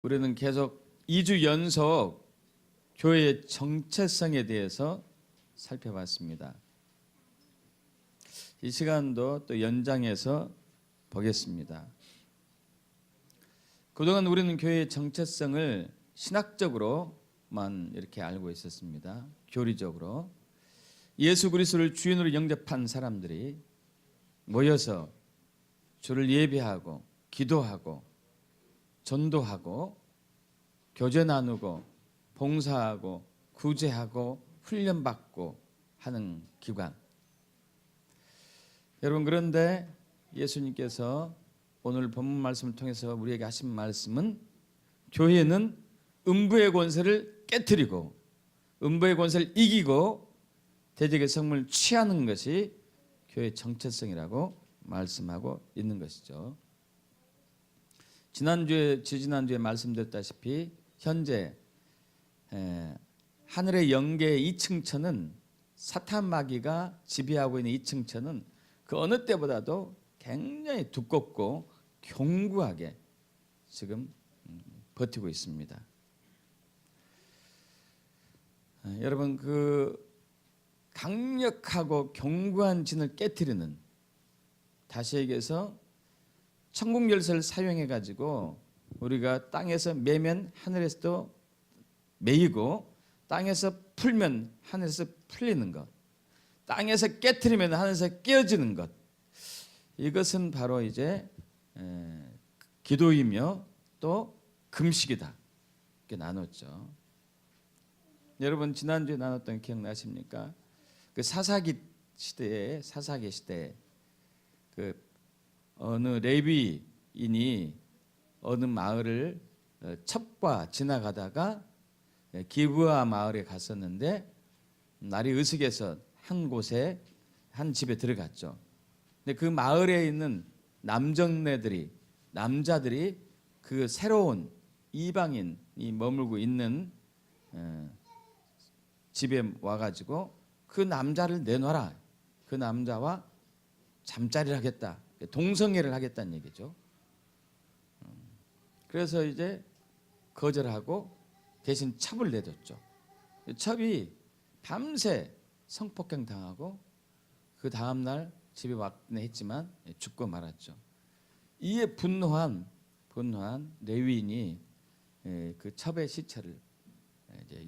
우리는 계속 2주 연속 교회의 정체성에 대해서 살펴봤습니다. 이 시간도 또 연장해서 보겠습니다. 그동안 우리는 교회의 정체성을 신학적으로만 이렇게 알고 있었습니다. 교리적으로 예수 그리스도를 주인으로 영접한 사람들이 모여서 주를 예배하고 기도하고 전도하고 교제 나누고 봉사하고 구제하고 훈련받고 하는 기관. 여러분, 그런데 예수님께서 오늘 본문 말씀을 통해서 우리에게 하신 말씀은 교회는 음부의 권세를 깨뜨리고 음부의 권세를 이기고 대적의 성문을 취하는 것이 교회의 정체성이라고 말씀하고 있는 것이죠. 지난주에 말씀드렸다시피 현재 하늘의 영계의 2층천은 사탄 마귀가 지배하고 있는 2층천은 그 어느 때보다도 굉장히 두껍고 견고하게 지금 버티고 있습니다. 여러분, 그 강력하고 견고한 진을 깨뜨리는, 다시 얘기해서 천국 열쇠를 사용해 가지고 우리가 땅에서 매면 하늘에서도 매이고 땅에서 풀면 하늘에서 풀리는 것, 땅에서 깨트리면 하늘에서 깨어지는 것, 이것은 바로 이제 기도이며 또 금식이다, 이렇게 나눴죠. 여러분, 지난주에 나눴던 기억나십니까? 그 사사기 시대에 그 어느 레위인이 어느 마을을 첩과 지나가다가 기브아 마을에 갔었는데 날이 으슥해서 한 곳에 한 집에 들어갔죠. 근데 그 마을에 있는 남자들이 그 새로운 이방인이 머물고 있는 집에 와가지고 그 남자를 내놔라, 그 남자와 잠자리를 하겠다, 동성애를 하겠다는 얘기죠. 그래서 이제 거절하고 대신 첩을 내줬죠. 첩이 밤새 성폭행 당하고 그 다음날 집에 왔네 했지만 죽고 말았죠. 이에 분노한 레위인이 그 첩의 시체를 이제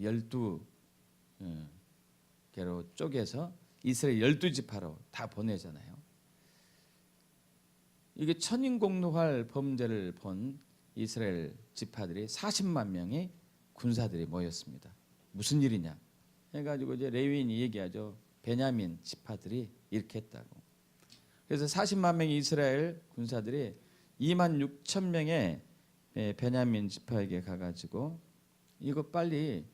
12개로 쪼개서 이스라엘 12지파로 다 보내잖아요. 이게 천인공노할 범죄를 본 이스라엘 지파들이 40만 명의 군사들이 모였습니다. 무슨 일이냐 해가지고 이제 레위인이 얘기하죠. 베냐민 지파들이 이렇게 했다고. 그래서 40만 명의 이스라엘 군사들이 2만 6천 명의 베냐민 지파에게 가가지고 이거 빨리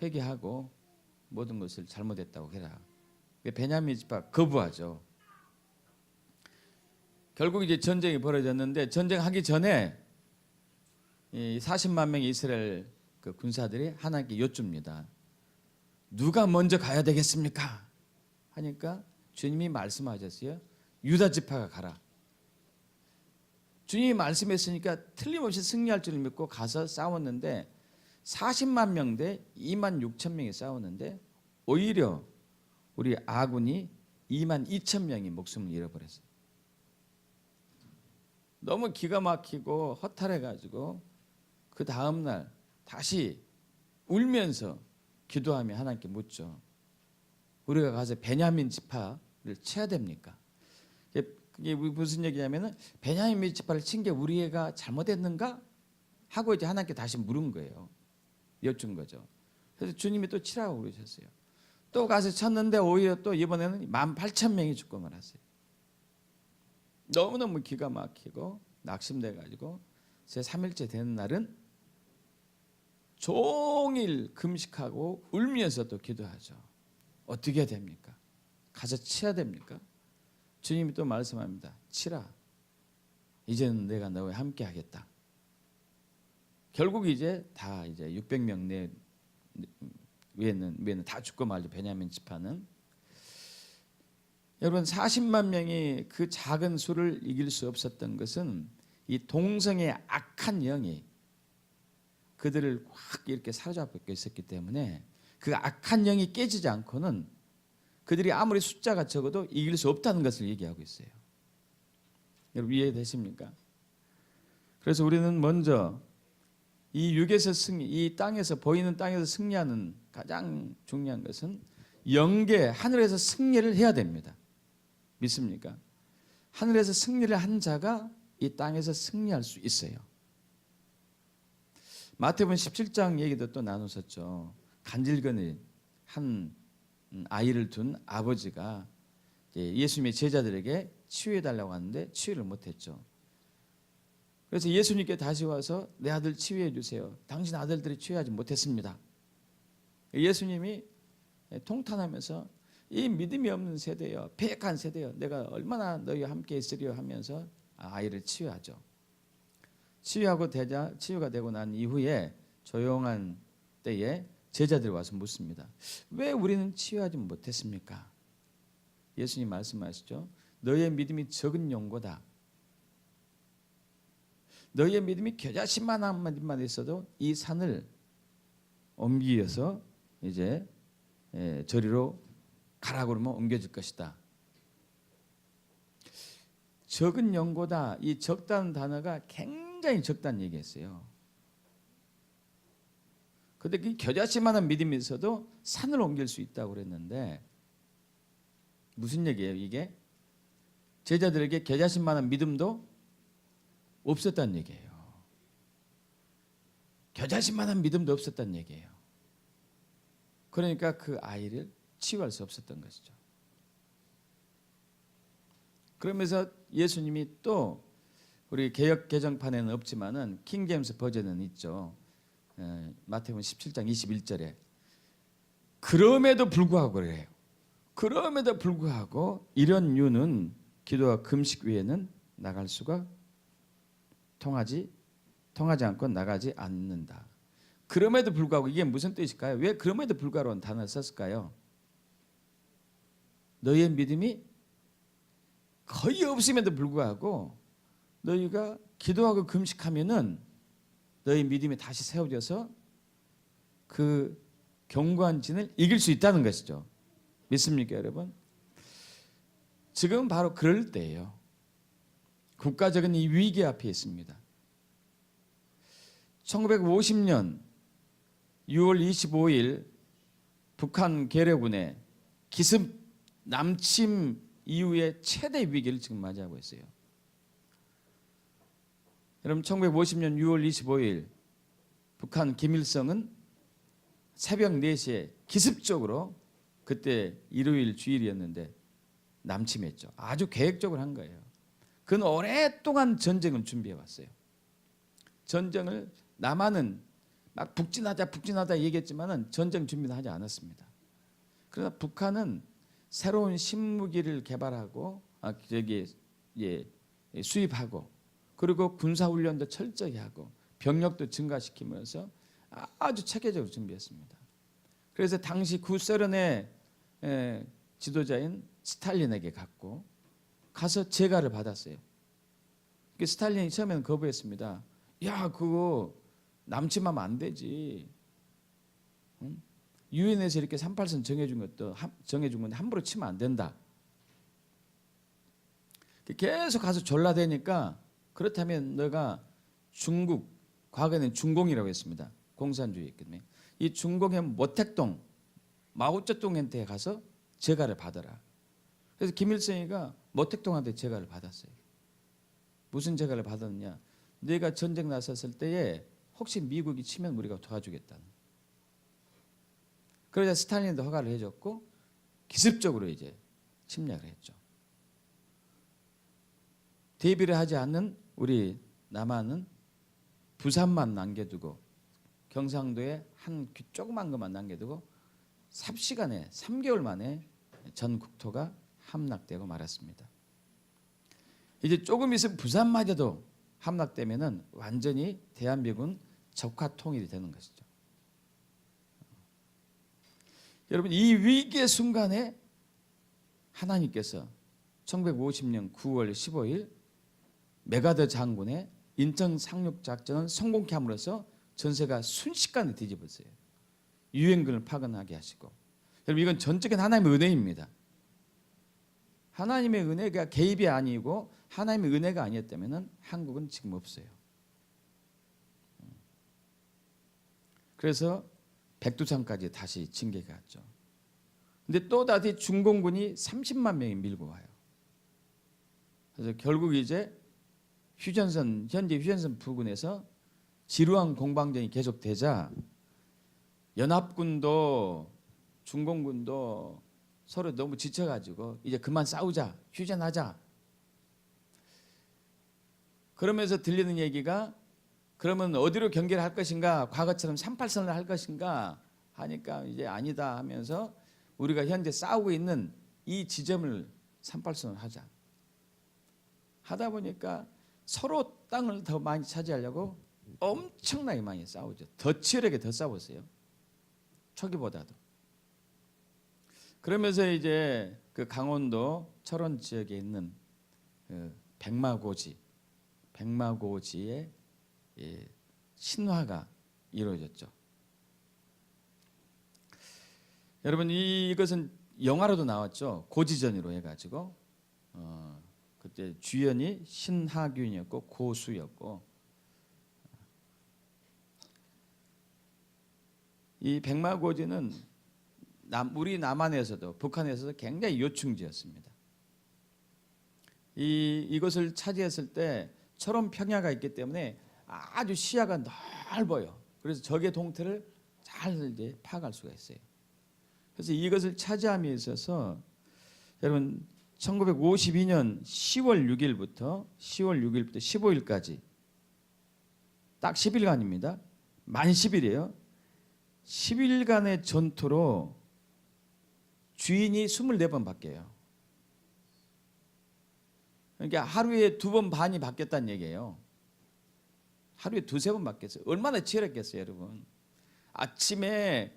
회개하고 모든 것을 잘못했다고 해라. 베냐민 지파 거부하죠. 결국 이제 전쟁이 벌어졌는데, 전쟁하기 전에 이 40만 명의 이스라엘 그 군사들이 하나님께 여쭙니다. 누가 먼저 가야 되겠습니까? 하니까 주님이 말씀하셨어요. 유다 지파가 가라. 주님이 말씀했으니까 틀림없이 승리할 줄 믿고 가서 싸웠는데 40만 명 대 2만 6천 명이 싸웠는데 오히려 우리 아군이 2만 2천 명이 목숨을 잃어버렸어요. 너무 기가 막히고 허탈해가지고 그 다음날 다시 울면서 기도하며 하나님께 묻죠. 우리가 가서 베냐민 지파를 쳐야 됩니까? 그게 무슨 얘기냐면은 베냐민 지파를 친 게 우리 애가 잘못했는가? 하고 이제 하나님께 다시 물은 거예요. 여쭌 거죠. 그래서 주님이 또 치라고 그러셨어요. 또 가서 쳤는데 오히려 또 이번에는 18,000명이 죽고 말았어요. 너무너무 기가 막히고 낙심돼가지고 제 3일째 되는 날은 종일 금식하고 울면서 또 기도하죠. 어떻게 해야 됩니까? 가서 치야 됩니까? 주님이 또 말씀합니다. 치라. 이제는 내가 너와 함께 하겠다. 결국 이제 다 이제 600명 외에는 다 죽고 말죠. 베냐민 지파는. 여러분, 40만 명이 그 작은 수를 이길 수 없었던 것은 이 동성의 악한 영이 그들을 확 이렇게 사로잡고 있었기 때문에 그 악한 영이 깨지지 않고는 그들이 아무리 숫자가 적어도 이길 수 없다는 것을 얘기하고 있어요. 여러분 이해되십니까? 그래서 우리는 먼저 이 육에서 이 땅에서 보이는 땅에서 승리하는 가장 중요한 것은 영계 하늘에서 승리를 해야 됩니다. 믿습니까? 하늘에서 승리를 한 자가 이 땅에서 승리할 수 있어요. 마태복음 17장 얘기도 또 나눴었죠. 간질거리 한 아이를 둔 아버지가 예수님의 제자들에게 치유해달라고 하는데 치유를 못했죠. 그래서 예수님께 다시 와서 내 아들 치유해 주세요. 당신 아들들이 치유하지 못했습니다. 예수님이 통탄하면서 이 믿음이 없는 세대여, 패역한 세대여, 내가 얼마나 너희와 함께 있으려 하면서 아이를 치유하죠. 치유하고 치유가 되고 난 이후에 조용한 때에 제자들이 와서 묻습니다. 왜 우리는 치유하지 못했습니까? 예수님 말씀하시죠. 너희의 믿음이 적은 용고다. 너희의 믿음이 겨자씨만한 있어도 이 산을 옮기어서 이제 저리로 가라고 그러면 옮겨질 것이다. 적은 용고다. 이 적다는 단어가 굉장히 적다는 얘기했어요. 근데 그 겨자씨만한 믿음이 있어도 산을 옮길 수 있다고 그랬는데 무슨 얘기예요 이게? 제자들에게 겨자씨만한 믿음도 없었다는 얘기예요. 겨자씨만한 믿음도 없었다는 얘기예요. 그러니까 그 아이를 치유할 수 없었던 것이죠. 그러면서 예수님이 또 우리 개역 개정판에는 없지만은 킹제임스 버전은 있죠. 마태복음 17장 21절에 그럼에도 불구하고 그래요. 그럼에도 불구하고 이런 유는 기도와 금식 외에는 나갈 수가 통하지 않고 나가지 않는다. 그럼에도 불구하고 이게 무슨 뜻일까요? 왜 그럼에도 불구하고라는 단어를 썼을까요? 너희의 믿음이 거의 없음에도 불구하고 너희가 기도하고 금식하면은 너희 믿음이 다시 세워져서 그 견고한 진을 이길 수 있다는 것이죠. 믿습니까, 여러분? 지금 바로 그럴 때예요. 국가적인 이 위기 앞에 있습니다. 1950년 6월 25일 북한 괴뢰군의 기습 남침 이후의 최대 위기를 지금 맞이하고 있어요. 여러분 1950년 6월 25일 북한 김일성은 새벽 4시에 기습적으로 그때 일요일 주일이었는데 남침했죠. 아주 계획적으로 한 거예요. 그는 오랫동안 전쟁을 준비해 왔어요. 전쟁을 남한은 막 북진하자 얘기했지만은 전쟁 준비는 하지 않았습니다. 그러나 북한은 새로운 신무기를 개발하고 수입하고 그리고 군사훈련도 철저히 하고 병력도 증가시키면서 아주 체계적으로 준비했습니다. 그래서 당시 구소련의 지도자인 스탈린에게 가서 재가를 받았어요. 스탈린이 처음에는 거부했습니다. 야, 그거 남침하면 안 되지. 유엔에서 이렇게 38선 정해준 건데 함부로 치면 안 된다. 계속 가서 졸라대니까 그렇다면 너가 중국, 과거에는 중공이라고 했습니다. 공산주의였기 때문에 이 중공의 모택동, 마오쩌둥한테 가서 재가를 받아라. 그래서 김일성이가 모택동한테 재가를 받았어요. 무슨 재가를 받았느냐? 내가 전쟁 나섰을 때에 혹시 미국이 치면 우리가 도와주겠다는. 그러자 스탈린도 허가를 해줬고 기습적으로 이제 침략을 했죠. 대비를 하지 않는 우리 남한은 부산만 남겨두고 경상도에 한 조그만 것만 남겨두고 삽시간에 3개월 만에 전 국토가 함락되고 말았습니다. 이제 조금 있으면 부산마저도 함락되면은 완전히 대한민국은 적화 통일이 되는 것이죠. 여러분 이 위기의 순간에 하나님께서 1950년 9월 15일 메가더 장군의 인천 상륙 작전을 성공케 함으로써 전세가 순식간에 뒤집었어요. 유행근을 파견하게 하시고. 여러분 이건 전적인 하나님의 은혜입니다. 하나님의 은혜가 개입이 아니고 하나님의 은혜가 아니었다면 한국은 지금 없어요. 그래서 백두산까지 다시 징계가 왔죠. 근데 또 다시 중공군이 30만 명이 밀고 와요. 그래서 결국 이제 현재 휴전선 부근에서 지루한 공방전이 계속되자 연합군도 중공군도 서로 너무 지쳐가지고 이제 그만 싸우자, 휴전하자. 그러면서 들리는 얘기가 그러면 어디로 경계를 할 것인가, 과거처럼 38선을 할 것인가 하니까 이제 아니다 하면서 우리가 현재 싸우고 있는 이 지점을 38선을 하자. 하다 보니까 서로 땅을 더 많이 차지하려고 엄청나게 많이 싸우죠. 더 치열하게 더 싸웠어요. 초기보다도. 그러면서 이제 그 강원도 철원 지역에 있는 그 백마고지의 신화가 이루어졌죠. 여러분 이것은 영화로도 나왔죠. 고지전으로 해가지고 그때 주연이 신하균이었고 고수였고 이 백마고지는 우리 남한에서도 북한에서도 굉장히 요충지였습니다. 이것을 차지했을 때 철원 평야가 있기 때문에 아주 시야가 넓어요. 그래서 적의 동태를 잘 이제 파악할 수가 있어요. 그래서 이것을 차지함에 있어서 여러분 1952년 10월 6일부터 15일까지 딱 10일간입니다. 만 10일이에요. 10일간의 전투로 주인이 24번 바뀌어요. 그러니까 하루에 2번 반이 바뀌었다는 얘기예요. 하루에 2-3번 바뀌었어요. 얼마나 치열했겠어요, 여러분. 아침에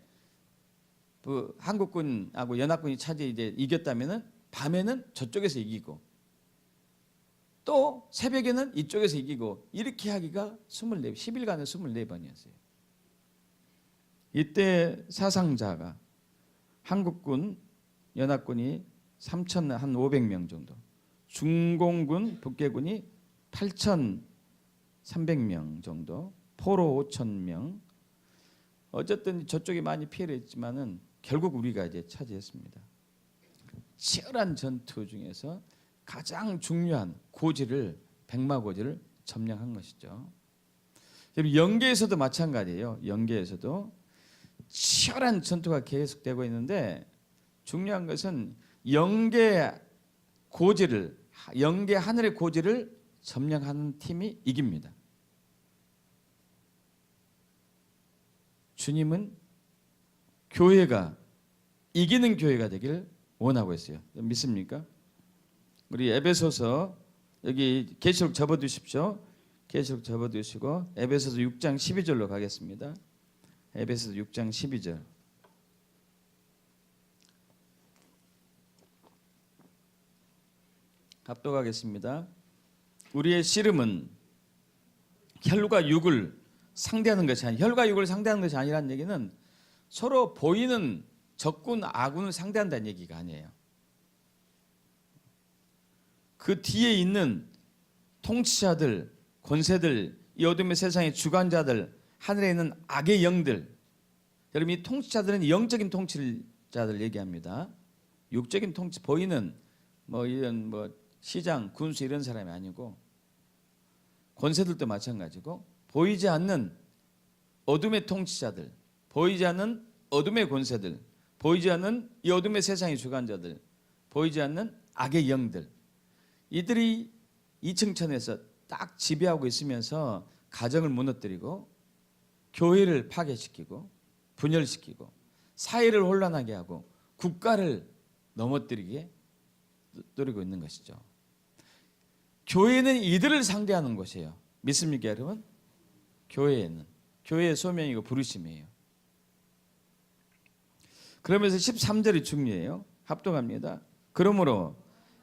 그 한국군하고 연합군이 이제 이겼다면은 밤에는 저쪽에서 이기고 또 새벽에는 이쪽에서 이기고 이렇게 하기가 10일간에 24번이었어요. 이때 사상자가 한국군, 연합군이 3,500명 정도, 중공군, 북계군이 8,300명 정도, 포로 5,000명. 어쨌든 저쪽이 많이 피해를 했지만은 결국 우리가 이제 차지했습니다. 치열한 전투 중에서 가장 중요한 백마고지를 점령한 것이죠. 영계에서도 마찬가지예요. 영계에서도 치열한 전투가 계속되고 있는데 중요한 것은 영계 하늘의 고지를 점령하는 팀이 이깁니다. 주님은 교회가 이기는 교회가 되길 원하고 있어요. 믿습니까? 우리 에베소서 여기 계시록 접어두십시오. 계시록 접어두시고 에베소서 6장 12절로 가겠습니다. 에베소서 6장 12절. 합독하겠습니다. 우리의 씨름은 혈과 육을 상대하는 것이 아니, 혈과 육을 상대하는 것이 아니라는 얘기는 서로 보이는 적군, 아군을 상대한다는 얘기가 아니에요. 그 뒤에 있는 통치자들, 권세들, 이 어둠의 세상의 주관자들, 하늘에 있는 악의 영들. 여러분 이 통치자들은 영적인 통치자들 얘기합니다. 육적인 통치, 보이는 이런 시장, 군수 이런 사람이 아니고 권세들도 마찬가지고 보이지 않는 어둠의 통치자들, 보이지 않는 어둠의 권세들, 보이지 않는 이 어둠의 세상의 주관자들, 보이지 않는 악의 영들, 이들이 이층천에서 딱 지배하고 있으면서 가정을 무너뜨리고 교회를 파괴시키고 분열시키고 사회를 혼란하게 하고 국가를 넘어뜨리게 노리고 있는 것이죠. 교회는 이들을 상대하는 것이에요. 믿습니까 여러분? 교회의 소명이고 부르심이에요. 그러면서 13절이 중요해요. 합독합니다. 그러므로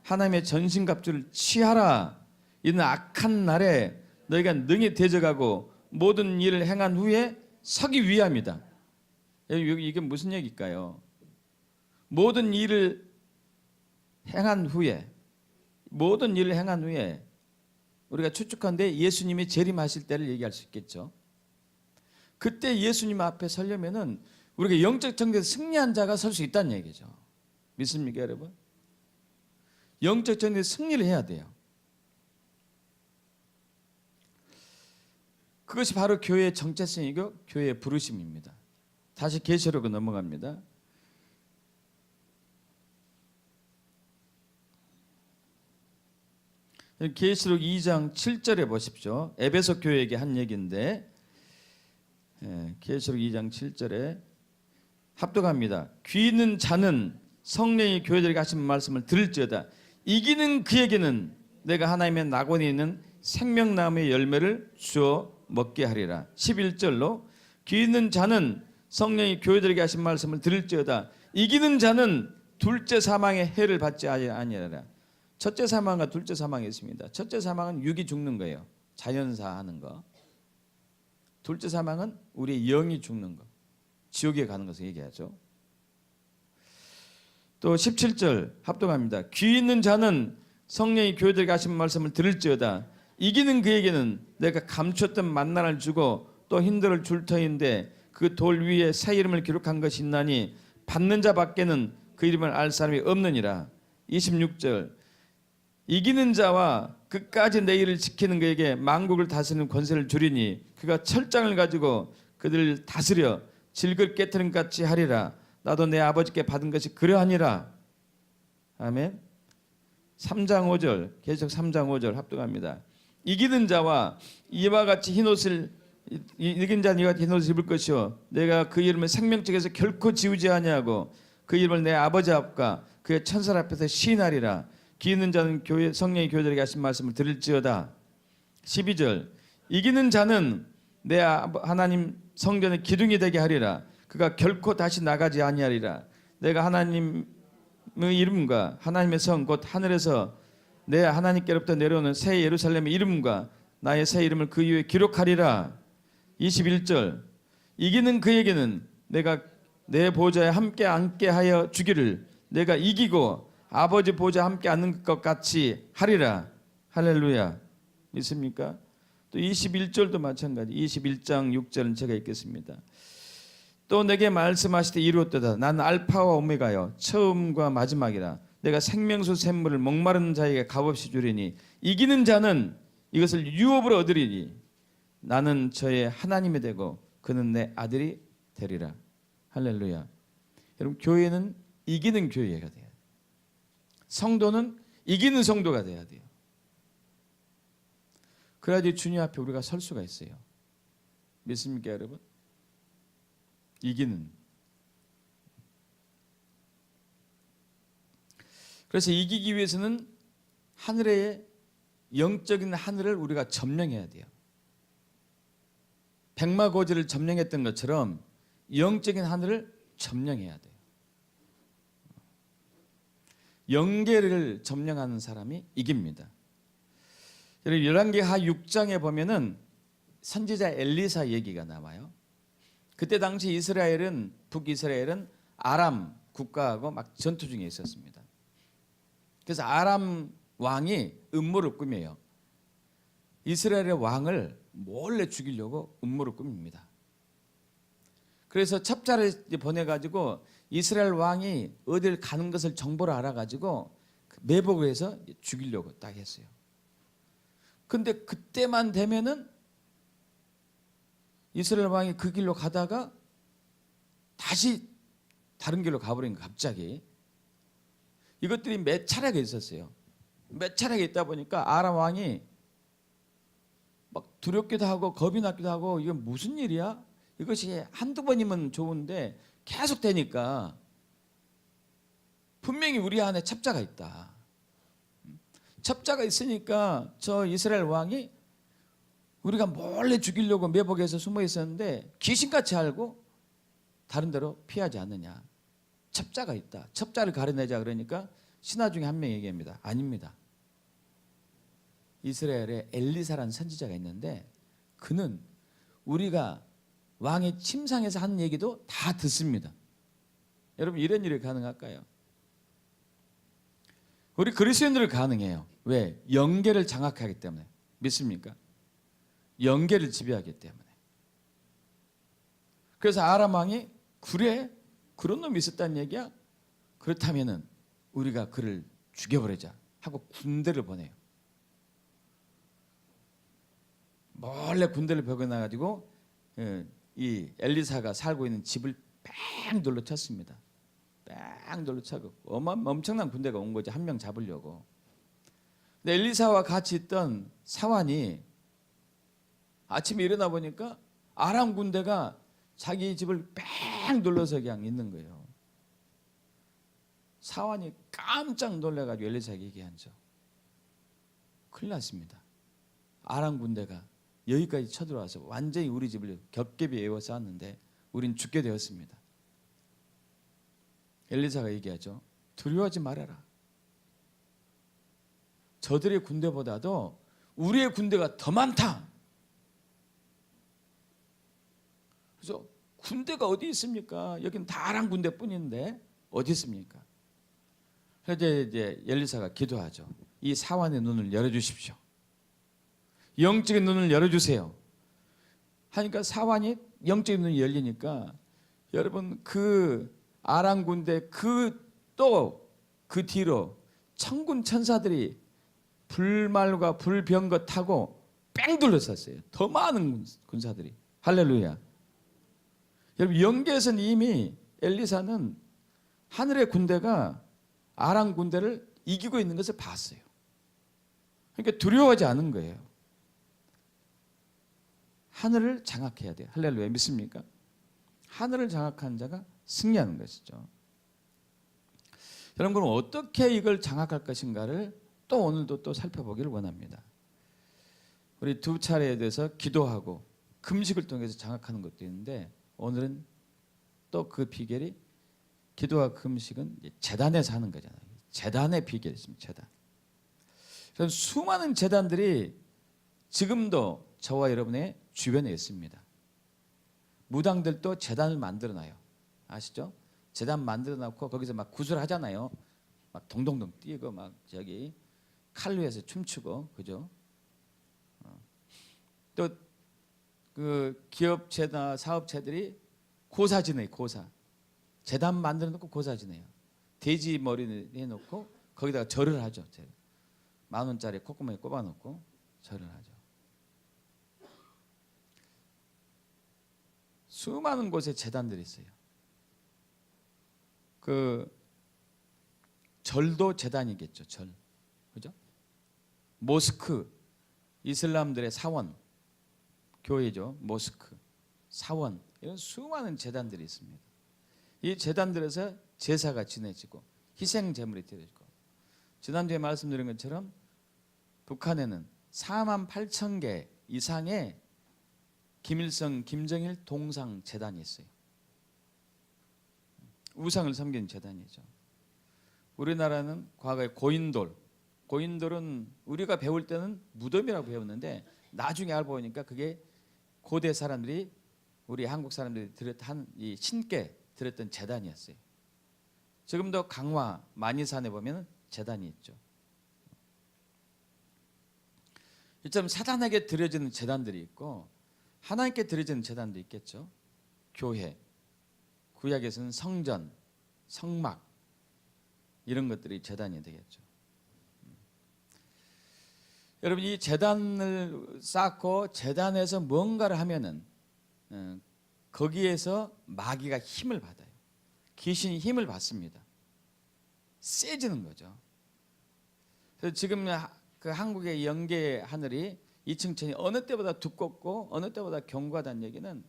하나님의 전신갑주를 취하라. 이는 악한 날에 너희가 능히 대적하고 모든 일을 행한 후에 서기 위함이다. 여기 이게 무슨 얘기일까요? 모든 일을 행한 후에 우리가 추측한데 예수님이 재림하실 때를 얘기할 수 있겠죠. 그때 예수님 앞에 서려면은 우리가 영적 정죄에서 승리한 자가 설 수 있다는 얘기죠. 믿습니까, 여러분? 영적 정죄에서 승리를 해야 돼요. 그것이 바로 교회의 정체성이고 교회의 부르심입니다. 다시 계시록으로 넘어갑니다. 계시록 2장 7절에 보십시오. 에베소 교회에게 한 얘기인데 계시록 2장 7절에 합독합니다. 귀 있는 자는 성령이 교회들에게 하신 말씀을 들을지어다. 이기는 그에게는 내가 하나님의 낙원에 있는 생명나무의 열매를 주어 먹게 하리라. 11절로 귀 있는 자는 성령이 교회들에게 하신 말씀을 들을지어다. 이기는 자는 둘째 사망의 해를 받지 아니하리라. 첫째 사망과 둘째 사망이 있습니다. 첫째 사망은 육이 죽는 거예요. 자연사 하는 거. 둘째 사망은 우리의 영이 죽는 거. 지옥에 가는 것을 얘기하죠. 또 17절 합독합니다. 귀 있는 자는 성령이 교회들에게 하신 말씀을 들을지어다. 이기는 그에게는 내가 감췄던 만나를 주고 또 흰돌을 줄 터인데 그 돌 위에 새 이름을 기록한 것이 있나니 받는 자 밖에는 그 이름을 알 사람이 없느니라. 26절 이기는 자와 끝까지 내 일을 지키는 그에게 만국을 다스리는 권세를 주리니 그가 철장을 가지고 그들을 다스려 질글 깨트린 같이 하리라. 나도 내 아버지께 받은 것이 그러하니라. 아멘. 3장 5절 계속 3장 5절 합독합니다. 이기는 자와 이와 같이 흰옷을 이긴 자는 이와 같이 흰옷을 입을 것이요 내가 그 이름을 생명책에서 결코 지우지 아니하고 그 이름을 내 아버지 앞과 그의 천사 앞에서 시인하리라. 귀 있는 자는 교회 성령이 교회들에게 하신 말씀을 들을지어다. 12절 이기는 자는 내 하나님 성전의 기둥이 되게 하리라. 그가 결코 다시 나가지 아니하리라. 내가 하나님의 이름과 하나님의 성 곧 하늘에서 내 하나님께로부터 내려오는 새 예루살렘의 이름과 나의 새 이름을 그 위에 기록하리라. 21절 이기는 그에게는 내가 내 보좌에 함께 앉게 하여 주기를 내가 이기고 아버지 보좌에 함께 앉는 것 같이 하리라. 할렐루야. 있습니까? 또 21절도 마찬가지. 21장 6절은 제가 읽겠습니다. 또 내게 말씀하시되 이루었도다. 나는 알파와 오메가요 처음과 마지막이라. 내가 생명수 샘물을 목마른 자에게 값없이 주리니 이기는 자는 이것을 유업으로 얻으리니 나는 저의 하나님이 되고 그는 내 아들이 되리라. 할렐루야. 여러분 교회는 이기는 교회가 돼요. 성도는 이기는 성도가 돼야 돼요. 그래야지 주님 앞에 우리가 설 수가 있어요. 믿습니까 여러분? 이기는. 그래서 이기기 위해서는 하늘의 영적인 하늘을 우리가 점령해야 돼요. 백마고지를 점령했던 것처럼 영적인 하늘을 점령해야 돼요. 영계를 점령하는 사람이 이깁니다. 여러분 열왕기하 6장에 보면은 선지자 엘리사 얘기가 나와요. 그때 당시 이스라엘은 북이스라엘은 아람 국가하고 막 전투 중에 있었습니다. 그래서 아람 왕이 음모를 꾸며요. 이스라엘의 왕을 몰래 죽이려고 음모를 꾸밉니다. 그래서 첩자를 보내가지고 이스라엘 왕이 어딜 가는 것을 정보를 알아가지고 매복을 해서 죽이려고 딱 했어요. 근데 그때만 되면은 이스라엘 왕이 그 길로 가다가 다시 다른 길로 가버린 거예요. 갑자기. 이것들이 몇 차례가 있었어요. 몇 차례가 있다 보니까 아람 왕이 막 두렵기도 하고 겁이 나기도 하고 이게 무슨 일이야? 이것이 한두 번이면 좋은데 계속 되니까 분명히 우리 안에 첩자가 있다. 첩자가 있으니까 저 이스라엘 왕이 우리가 몰래 죽이려고 매복해서 숨어 있었는데 귀신같이 알고 다른 데로 피하지 않느냐. 첩자가 있다. 첩자를 가려내자 그러니까 신하 중에 한 명이 얘기합니다. 아닙니다. 이스라엘에 엘리사라는 선지자가 있는데 그는 우리가 왕의 침상에서 하는 얘기도 다 듣습니다. 여러분 이런 일이 가능할까요? 우리 그리스도인들은 가능해요. 왜? 영계를 장악하기 때문에. 믿습니까? 영계를 지배하기 때문에. 그래서 아람 왕이 그래? 그런 놈이 있었다는 얘기야? 그렇다면은 우리가 그를 죽여버리자 하고 군대를 보내요. 몰래 군대를 보내가지고 이 엘리사가 살고 있는 집을 뺑 돌로 쳤습니다. 뺑 돌로 쳐고 엄청난 군대가 온 거지, 한 명 잡으려고. 근데 엘리사와 같이 있던 사환이 아침에 일어나 보니까 아람 군대가 자기 집을 뺑 둘러서 그냥 있는 거예요. 사환이 깜짝 놀라가지고 엘리사에게 얘기하죠. 큰일 났습니다. 아람 군대가 여기까지 쳐들어와서 완전히 우리 집을 겹겹이 에워쌌는데 우린 죽게 되었습니다. 엘리사가 얘기하죠. 두려워하지 말아라. 저들의 군대보다도 우리의 군대가 더 많다. 그래서 군대가 어디 있습니까? 여기는 다 아람 군대뿐인데 어디 있습니까? 그래서 이제 엘리사가 기도하죠. 이 사환의 눈을 열어주십시오. 영적인 눈을 열어주세요. 하니까 사환이 영적인 눈이 열리니까 여러분 그 아람 군대 또 그 뒤로 천군 천사들이 불말과 불병거 타고 뺑 둘러쌌어요. 더 많은 군사들이. 할렐루야. 여러분 영계에서는 이미 엘리사는 하늘의 군대가 아람 군대를 이기고 있는 것을 봤어요. 그러니까 두려워하지 않은 거예요. 하늘을 장악해야 돼요. 할렐루야. 믿습니까? 하늘을 장악한 자가 승리하는 것이죠. 여러분 그럼 어떻게 이걸 장악할 것인가를 또 오늘도 또 살펴보기를 원합니다. 우리 두 차례에 대해서 기도하고 금식을 통해서 장악하는 것도 있는데 오늘은 또 그 비결이 기도와 금식은 제단에서 하는 거잖아요. 제단의 비결이 있습니다. 제단. 그래서 수많은 제단들이 지금도 저와 여러분의 주변에 있습니다. 무당들도 제단을 만들어놔요. 아시죠? 제단 만들어놓고 거기서 막 구슬하잖아요. 막 동동동 뛰고 막 저기 칼 위에서 춤추고 그죠? 또 그 기업체나 사업체들이 고사 지내요. 고사. 제단 만들어놓고 고사 지내요. 돼지 머리 해놓고 거기다가 절을 하죠. 10,000원짜리 콧구멍에 꼽아놓고 절을 하죠. 수많은 곳에 제단들이 있어요. 그 절도 제단이겠죠. 절, 그죠? 모스크, 이슬람들의 사원, 교회죠. 모스크, 사원 이런 수많은 제단들이 있습니다. 이 제단들에서 제사가 지내지고 희생 제물이 드려지고 지난주에 말씀드린 것처럼 북한에는 48,000개 이상의 김일성, 김정일 동상 재단이 있어요. 우상을 섬기는 재단이죠. 우리나라는 과거에 고인돌은 우리가 배울 때는 무덤이라고 배웠는데 나중에 알고 보니까 그게 고대 사람들이 우리 한국 사람들이 들었던 이 신께 들었던 재단이었어요. 지금도 강화 만이산에 보면 재단이 있죠. 이처럼 사단에게 드려지는 재단들이 있고 하나님께 드려지는 재단도 있겠죠. 교회, 구약에서는 성전, 성막 이런 것들이 재단이 되겠죠. 여러분 이 재단을 쌓고 재단에서 뭔가를 하면은 거기에서 마귀가 힘을 받아요. 귀신이 힘을 받습니다. 세지는 거죠. 그래서 지금 그 한국의 영계 하늘이 2층천이 어느 때보다 두껍고 어느 때보다 견고하다는 얘기는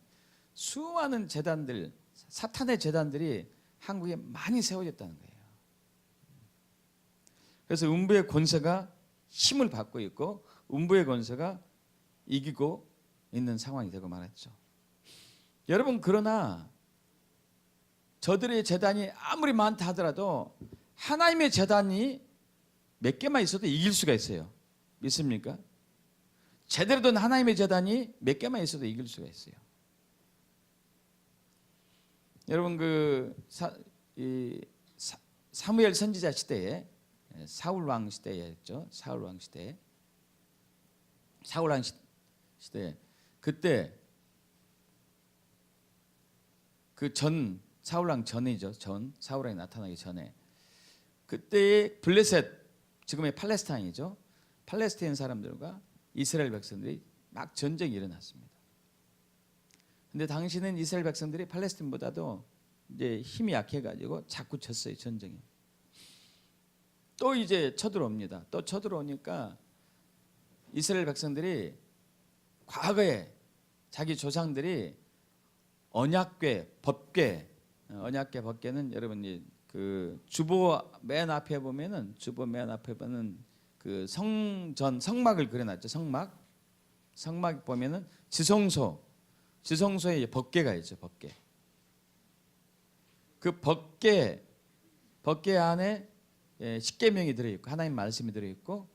수많은 재단들, 사탄의 재단들이 한국에 많이 세워졌다는 거예요. 그래서 음부의 권세가 힘을 받고 있고 음부의 권세가 이기고 있는 상황이 되고 말았죠. 여러분 그러나 저들의 재단이 아무리 많다 하더라도 하나님의 재단이 몇 개만 있어도 이길 수가 있어요. 믿습니까? 제대로 된 하나님의 제단이 몇 개만 있어도 이길 수가 있어요. 여러분 사무엘 선지자 시대에 사울 왕 시대였죠. 사울 왕 시대에 그때 그 전 사울 왕 전이죠. 전 사울 왕이 나타나기 전에 그때의 블레셋 지금의 팔레스타인이죠. 팔레스타인 사람들과 이스라엘 백성들이 막 전쟁이 일어났습니다. 근데 당시는 이스라엘 백성들이 팔레스타인보다도 이제 힘이 약해가지고 자꾸 졌어요. 전쟁에. 또 이제 쳐들어옵니다. 또 쳐들어오니까 이스라엘 백성들이 과거에 자기 조상들이 언약궤, 언약궤, 법궤는 여러분 그 주보 맨 앞에 보면은 그 성막을 그려놨죠. 성막 보면은 지성소에 법궤가 있죠. 법궤. 그 법궤 안에 십계명이 들어있고 하나님 말씀이 들어있고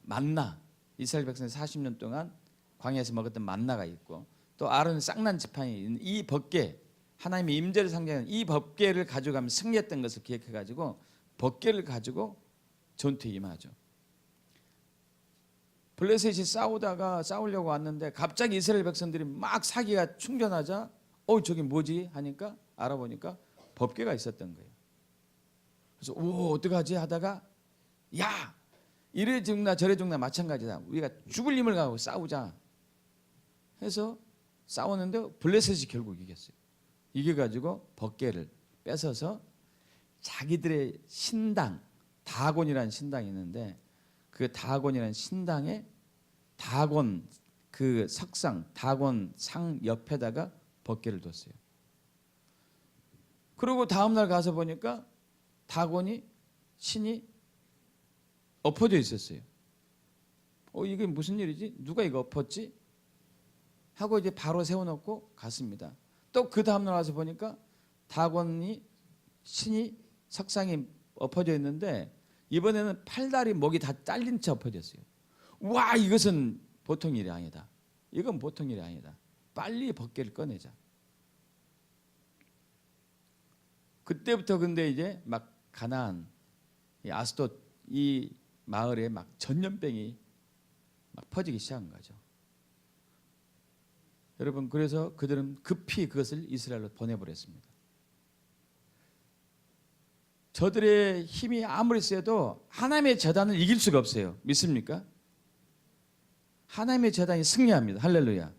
만나 이스라엘 백성이 40년 동안 광야에서 먹었던 만나가 있고 또 아론 쌍난 지팡이 있는 이 법궤 하나님의 임재를 상징하는 이 법궤를 가져가면 승리했던 것을 기억해가지고 법궤를 가지고 전투에 임하죠. 블레셋이 싸우려고 왔는데 갑자기 이스라엘 백성들이 막 사기가 충전하자 저게 뭐지 하니까 알아보니까 법궤가 있었던 거예요. 그래서 어떡하지 하다가 야 이래 죽나 저래 죽나 마찬가지다. 우리가 죽을 힘을 가지고 싸우자 해서 싸웠는데 블레셋이 결국 이겼어요. 이겨가지고 법궤를 뺏어서 자기들의 신당 다곤이라는 신당이 있는데 그 다곤이라는 신당에 다곤 그 석상 다곤 상 옆에다가 법궤를 뒀어요. 그리고 다음날 가서 보니까 다곤이 신이 엎어져 있었어요. 이게 무슨 일이지? 누가 이거 엎었지? 하고 이제 바로 세워놓고 갔습니다. 또 그 다음날 와서 보니까 다곤이 신이 석상이 엎어져 있는데 이번에는 팔다리 목이 다 잘린 채 엎어졌어요. 와 이것은 보통 일이 아니다. 이건 보통 일이 아니다. 빨리 법궤를 꺼내자. 그때부터 근데 이제 막 가나안 아스돗 이 마을에 막 전염병이 막 퍼지기 시작한 거죠. 여러분 그래서 그들은 급히 그것을 이스라엘로 보내버렸습니다. 저들의 힘이 아무리 세도 하나님의 제단을 이길 수가 없어요. 믿습니까? 하나님의 제단이 승리합니다. 할렐루야.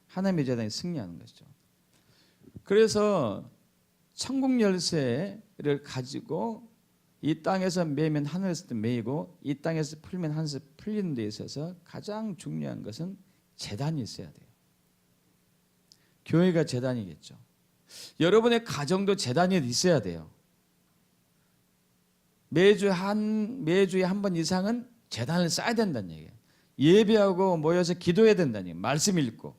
하나님의 제단이 승리하는 것이죠. 그래서 천국 열쇠를 가지고 이 땅에서 매면 하늘에서도 매이고 이 땅에서 풀면 하늘에서 풀리는 데 있어서 가장 중요한 것은 제단이 있어야 돼요. 교회가 제단이겠죠. 여러분의 가정도 제단이 있어야 돼요. 매주에 한 번 이상은 제단을 쌓아야 된다는 얘기예요. 예배하고 모여서 기도해야 된다는 얘기예요. 말씀 읽고.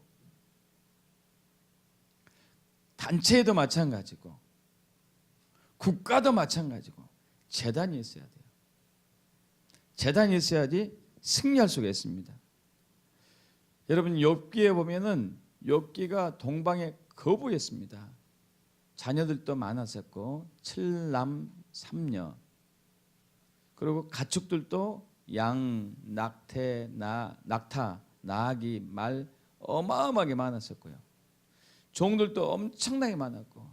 단체에도 마찬가지고 국가도 마찬가지고 제단이 있어야 돼요. 제단이 있어야지 승리할 수가 있습니다. 여러분 욥기에 보면은 욥기가 동방의 거부였습니다. 자녀들도 많았었고 7남 3녀 그리고 가축들도 양, 낙타, 나귀, 말 어마어마하게 많았었고요. 종들도 엄청나게 많았고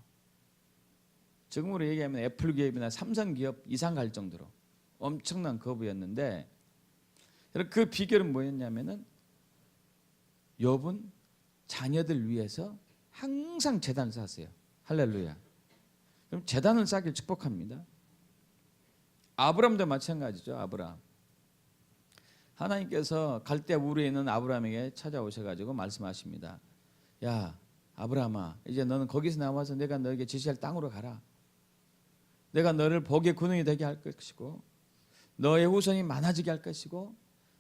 지금으로 얘기하면 애플 기업이나 삼성 기업 이상 갈 정도로 엄청난 거부였는데 그 비결은 뭐였냐면은 욥은 자녀들 위해서 항상 제단을 쌓았어요. 할렐루야. 그럼 제단을 쌓길 축복합니다. 아브라함도 마찬가지죠. 아브라함. 하나님께서 갈대아 우르에 있는 아브라함에게 찾아오셔가지고 말씀하십니다. 야 아브라함아 이제 너는 거기서 나와서 내가 너에게 지시할 땅으로 가라. 내가 너를 복의 근원이 되게 할 것이고 너의 후손이 많아지게 할 것이고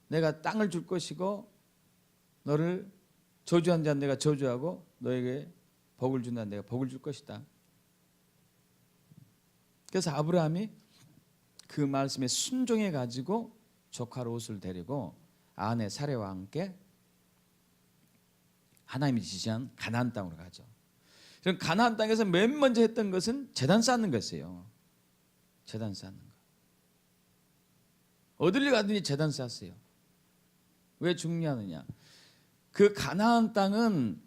내가 땅을 줄 것이고 너를 저주한 자는 내가 저주하고 너에게 복을 준다 내가 복을 줄 것이다. 그래서 아브라함이 그 말씀에 순종해 가지고 조카 롯을 데리고 아내 사레와 함께 하나님이 지시한 가나안 땅으로 가죠. 그럼 가나안 땅에서 맨 먼저 했던 것은 제단 쌓는 것이에요. 제단 쌓는 거. 어딜 가든지 제단 쌓았어요. 왜 중요하느냐? 그 가나안 땅은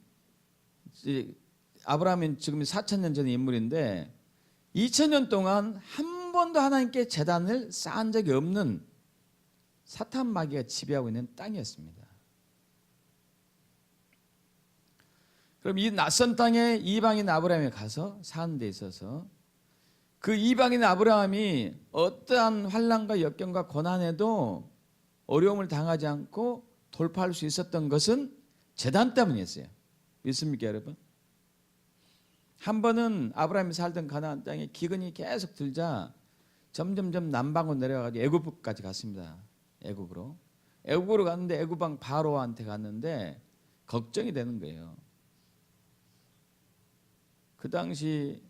아브라함은 지금 4,000년 전의 인물인데 2,000년 동안 한 번도 하나님께 제단을 쌓은 적이 없는 사탄 마귀가 지배하고 있는 땅이었습니다. 그럼 이 낯선 땅에 이방인 아브라함이 가서 사는 데 있어서 그 이방인 아브라함이 어떠한 환난과 역경과 고난에도 어려움을 당하지 않고 돌파할 수 있었던 것은 제단 때문이었어요. 믿습니까, 여러분? 한 번은 아브라함이 살던 가나안 땅에 기근이 계속 들자 점점점 남방으로 내려가지고 애굽까지 갔습니다. 애굽으로 갔는데 애굽 왕 바로한테 갔는데 걱정이 되는 거예요. 그 당시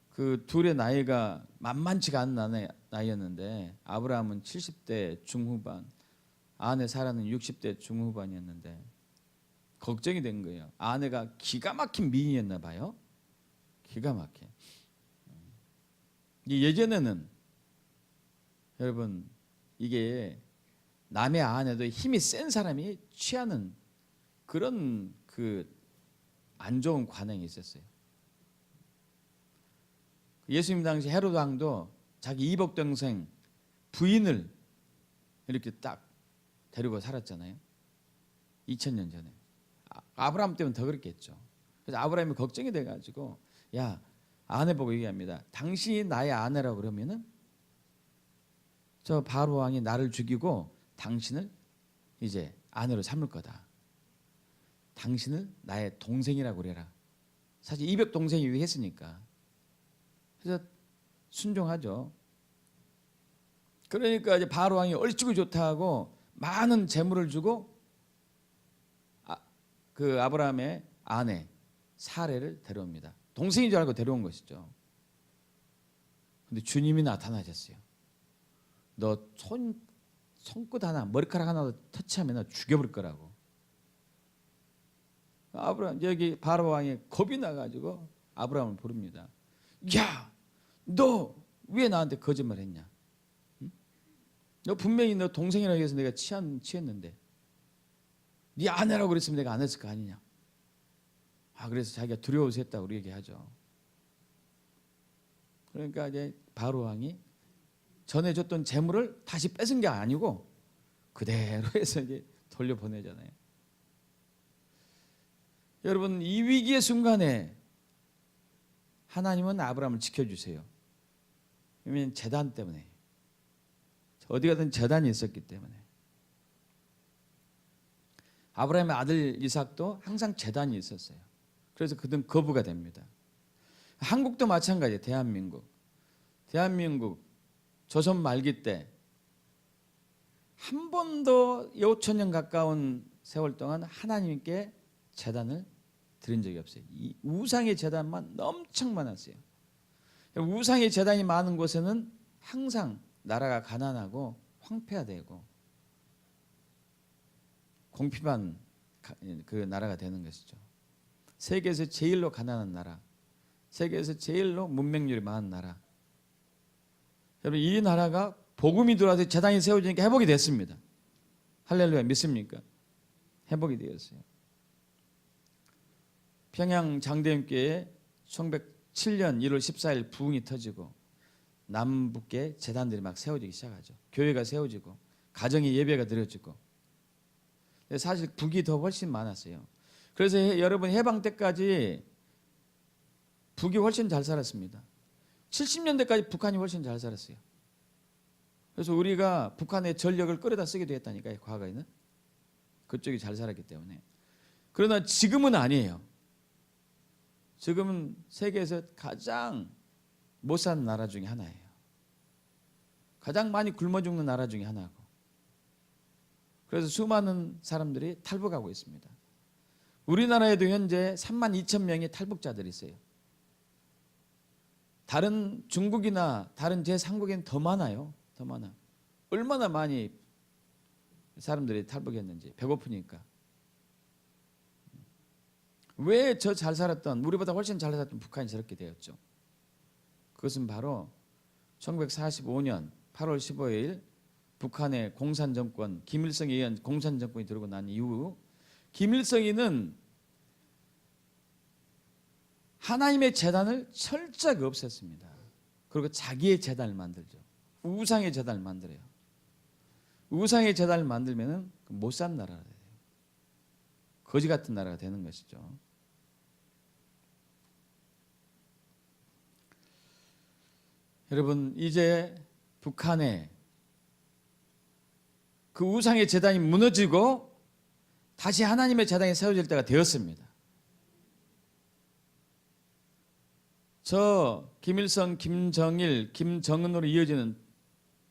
그 둘의 나이가 만만치가 않은 나이였는데 아브라함은 70대 중후반, 아내 사라는 60대 중후반이었는데 걱정이 된 거예요. 아내가 기가 막힌 미인이었나 봐요. 기가 막혀. 예전에는 여러분 이게 남의 아내도 힘이 센 사람이 취하는 그런 그 안 좋은 관행이 있었어요. 예수님 당시 헤로드 왕도 자기 이복 동생 부인을 이렇게 딱 데리고 살았잖아요. 2000년 전에. 아브라함 때문에 더 그랬겠죠. 그래서 아브라함이 걱정이 돼가지고 야, 아내 보고 얘기합니다. 당신이 나의 아내라고 그러면은 저 바로 왕이 나를 죽이고 당신을 이제 아내로 삼을 거다. 당신을 나의 동생이라고 그래라. 사실 이복 동생이 했으니까. 그래서 순종하죠. 그러니까 이제 바로 왕이 얼추고 좋다 하고 많은 재물을 주고 그 아브라함의 아내 사레를 데려옵니다. 동생인 줄 알고 데려온 것이죠. 근데 주님이 나타나셨어요. 너 손끝 하나, 머리카락 하나 터치하면 너 죽여버릴 거라고. 아브라함 여기 바로 왕이 겁이 나가지고 아브라함을 부릅니다. 야, 너 왜 나한테 거짓말했냐? 응? 너 분명히 너 동생이라고 해서 내가 취했는데 네 아내라고 그랬으면 내가 안 했을 거 아니냐? 그래서 자기가 두려워서 했다고 우리 얘기하죠. 그러니까 이제 바로 왕이 전해줬던 재물을 다시 뺏은 게 아니고 그대로 해서 이제 돌려보내잖아요. 여러분 이 위기의 순간에 하나님은 아브라함을 지켜주세요. 왜냐하면 제단 때문에 어디 가든 제단이 있었기 때문에 아브라함의 아들 이삭도 항상 제단이 있었어요. 그래서 그들은 거부가 됩니다. 한국도 마찬가지예요. 대한민국 조선 말기 때 한 번도 5천년 가까운 세월 동안 하나님께 제단을 드린 적이 없어요. 이 우상의 제단만 엄청 많았어요. 우상의 제단이 많은 곳에는 항상 나라가 가난하고 황폐화되고 공핍한 그 나라가 되는 것이죠. 세계에서 제일로 가난한 나라, 세계에서 제일로 문맹률이 많은 나라. 여러분 이 나라가 복음이 들어와서 제단이 세워지니까 회복이 됐습니다. 할렐루야, 믿습니까? 회복이 되었어요. 평양 장대인교회에 1907년 1월 14일 부흥이 터지고 남북계 제단들이 막 세워지기 시작하죠. 교회가 세워지고 가정의 예배가 드려지고. 사실 북이 더 훨씬 많았어요. 그래서 여러분 해방 때까지 북이 훨씬 잘 살았습니다. 70년대까지 북한이 훨씬 잘 살았어요. 그래서 우리가 북한의 전력을 끌어다 쓰기도 했다니까요. 과거에는. 그쪽이 잘 살았기 때문에. 그러나 지금은 아니에요. 지금은 세계에서 가장 못 사는 나라 중에 하나예요. 가장 많이 굶어 죽는 나라 중에 하나고. 그래서 수많은 사람들이 탈북하고 있습니다. 우리나라에도 현재 32,000명의 탈북자들이 있어요. 다른 중국이나 다른 제3국에는 더 많아요. 더 많아. 얼마나 많이 사람들이 탈북했는지. 배고프니까. 왜 저 잘 살았던, 우리보다 훨씬 잘 살았던 북한이 저렇게 되었죠? 그것은 바로 1945년 8월 15일 북한의 공산정권, 김일성에 의한 공산정권이 들어오고 난 이후 김일성이는 하나님의 제단을 철저하게 없앴습니다. 그리고 자기의 제단을 만들죠. 우상의 제단을 만들어요. 우상의 제단을 만들면 못 산 나라가 돼요. 거지 같은 나라가 되는 것이죠. 여러분, 이제 북한에 그 우상의 제단이 무너지고 다시 하나님의 제단이 세워질 때가 되었습니다. 저 김일성, 김정일, 김정은으로 이어지는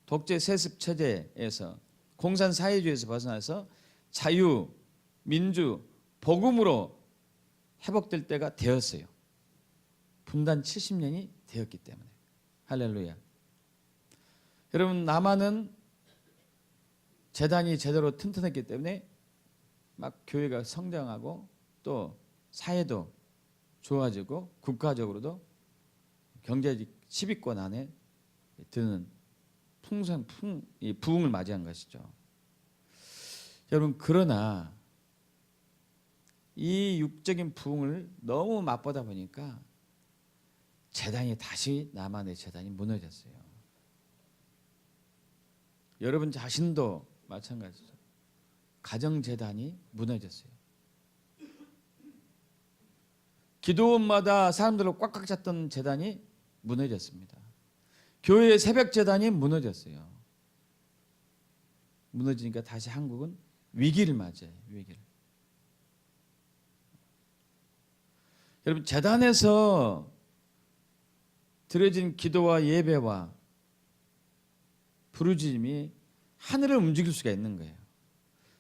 독재 세습 체제에서 공산 사회주의에서 벗어나서 자유, 민주, 복음으로 회복될 때가 되었어요. 분단 70년이 되었기 때문에. 할렐루야. 여러분, 남한은 재단이 제대로 튼튼했기 때문에 막 교회가 성장하고 또 사회도 좋아지고 국가적으로도 경제적 10위권 안에 드는 부흥을 맞이한 것이죠. 여러분, 그러나 이 육적인 부흥을 너무 맛보다 보니까 재단이 다시 남한의 재단이 무너졌어요. 여러분 자신도 마찬가지죠. 가정 재단이 무너졌어요. 기도원마다 사람들로 꽉꽉 찼던 재단이 무너졌습니다. 교회의 새벽 재단이 무너졌어요. 무너지니까 다시 한국은 위기를 맞아요. 위기를. 여러분, 재단에서 드려진 기도와 예배와 부르짖음이 하늘을 움직일 수가 있는 거예요.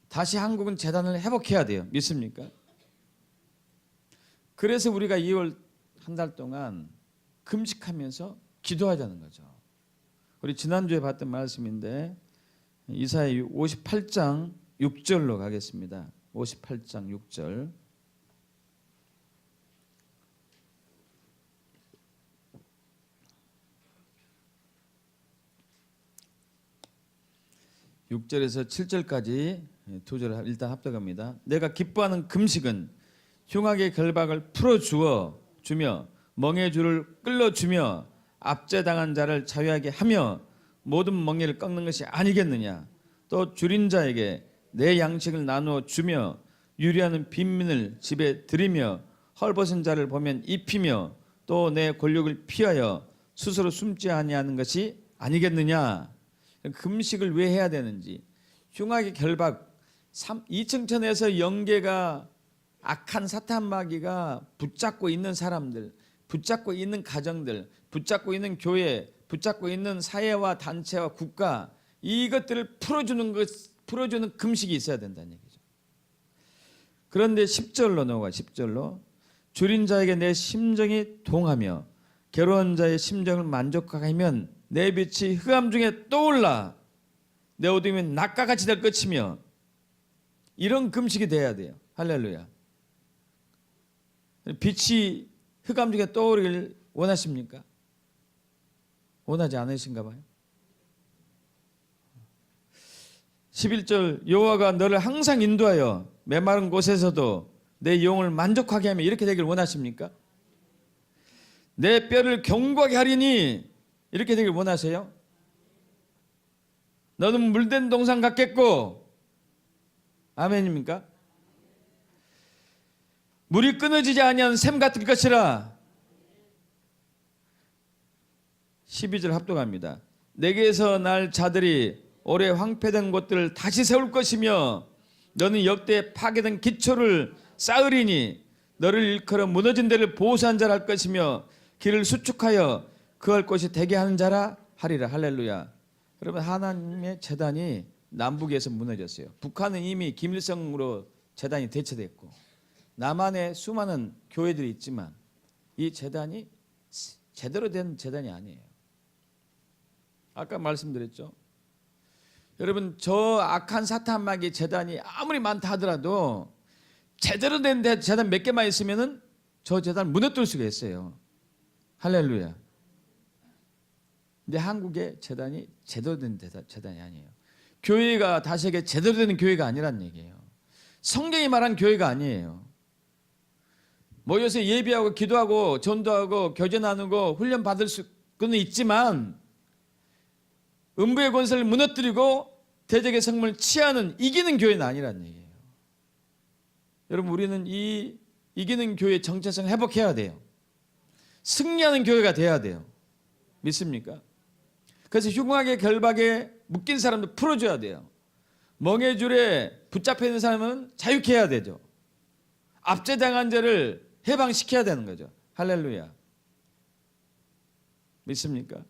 다시 한국은 재단을 회복해야 돼요. 믿습니까? 그래서 우리가 2월 한 달 동안 금식하면서 기도하자는 거죠. 우리 지난주에 봤던 말씀인데 이사야 58장 6절로 가겠습니다. 58장 6절. 6절에서 7절까지 두 절 일단 합독합니다. 내가 기뻐하는 금식은 흉악의 결박을 풀어주어 주며 멍에 줄을 끌어주며 압제당한 자를 자유하게 하며 모든 멍에를 꺾는 것이 아니겠느냐. 또 줄인 자에게 내 양식을 나누어 주며 유리하는 빈민을 집에 들이며 헐벗은 자를 보면 입히며 또 내 권력을 피하여 스스로 숨지 아니하는 것이 아니겠느냐. 금식을 왜 해야 되는지. 흉악의 결박, 이층천에서 영계가 악한 사탄 마귀가 붙잡고 있는 사람들, 붙잡고 있는 가정들, 붙잡고 있는 교회, 붙잡고 있는 사회와 단체와 국가, 이것들을 풀어주는 금식이 있어야 된다는 얘기죠. 그런데 10절로 넘어가. 10절로 줄인 자에게 내 심정이 동하며 괴로운 자의 심정을 만족하게 하면 내 빛이 흑암 중에 떠올라 내 어둠이 낮과 같이 될 것이며. 이런 금식이 돼야 돼요. 할렐루야. 빛이 흑암 중에 떠오르길 원하십니까? 원하지 않으신가 봐요. 11절 여호와가 너를 항상 인도하여 메마른 곳에서도 내 영혼을 만족하게 하며. 이렇게 되길 원하십니까? 내 뼈를 견고하게 하리니. 이렇게 되길 원하세요? 너는 물된 동산 같겠고. 아멘입니까? 물이 끊어지지 아니한 샘 같을 것이라. 12절 합독합니다. 내게서 날 자들이 오래 황폐된 곳들을 다시 세울 것이며 너는 역대 파괴된 기초를 쌓으리니 너를 일컬어 무너진 데를 보수한 자라 할 것이며 길을 수축하여 그할 곳이 되게 하는 자라 하리라. 할렐루야. 여러분, 하나님의 재단이 남북에서 무너졌어요. 북한은 이미 김일성으로 재단이 대체됐고 남한에 수많은 교회들이 있지만 이 재단이 제대로 된 재단이 아니에요. 아까 말씀드렸죠. 여러분 저 악한 사탄마귀 제단이 아무리 많다 하더라도 제대로 된 제단 몇 개만 있으면은 저 제단 무너뜨릴 수가 있어요. 할렐루야. 근데 한국의 제단이 제대로 된 제단이 아니에요. 교회가 다시게 제대로 되는 교회가 아니란 얘기예요. 성경이 말한 교회가 아니에요. 모여서 예배하고 기도하고 전도하고 교제 나누고 훈련 받을 수는 있지만 음부의 권세를 무너뜨리고 대적의 성문을 치하는 이기는 교회는 아니란 얘기예요. 여러분 우리는 이 이기는 교회의 정체성을 회복해야 돼요. 승리하는 교회가 돼야 돼요. 믿습니까? 그래서 흉악의 결박에 묶인 사람도 풀어줘야 돼요. 멍해줄에 붙잡혀 있는 사람은 자유케 해야 되죠. 압제당한 자를 해방시켜야 되는 거죠. 할렐루야. 믿습니까?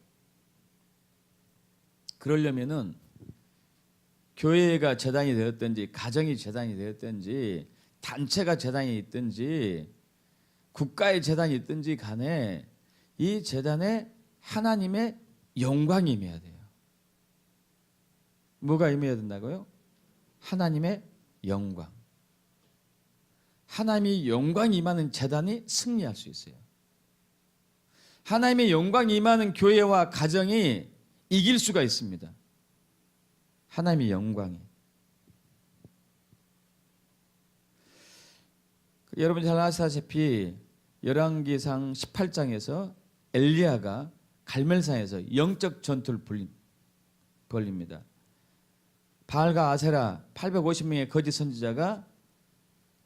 그러려면은 교회가 재단이 되었든지 가정이 재단이 되었든지 단체가 재단이 있든지 국가의 재단이 있든지 간에 이 재단에 하나님의 영광이 임해야 돼요. 뭐가 임해야 된다고요? 하나님의 영광. 하나님의 영광이 임하는 재단이 승리할 수 있어요. 하나님의 영광이 임하는 교회와 가정이 이길 수가 있습니다. 하나님의 영광이. 여러분 잘 아시다시피 열왕기상 18장에서 엘리야가 갈멜산에서 영적 전투를 벌립니다. 바알과 아세라 850명의 거짓 선지자가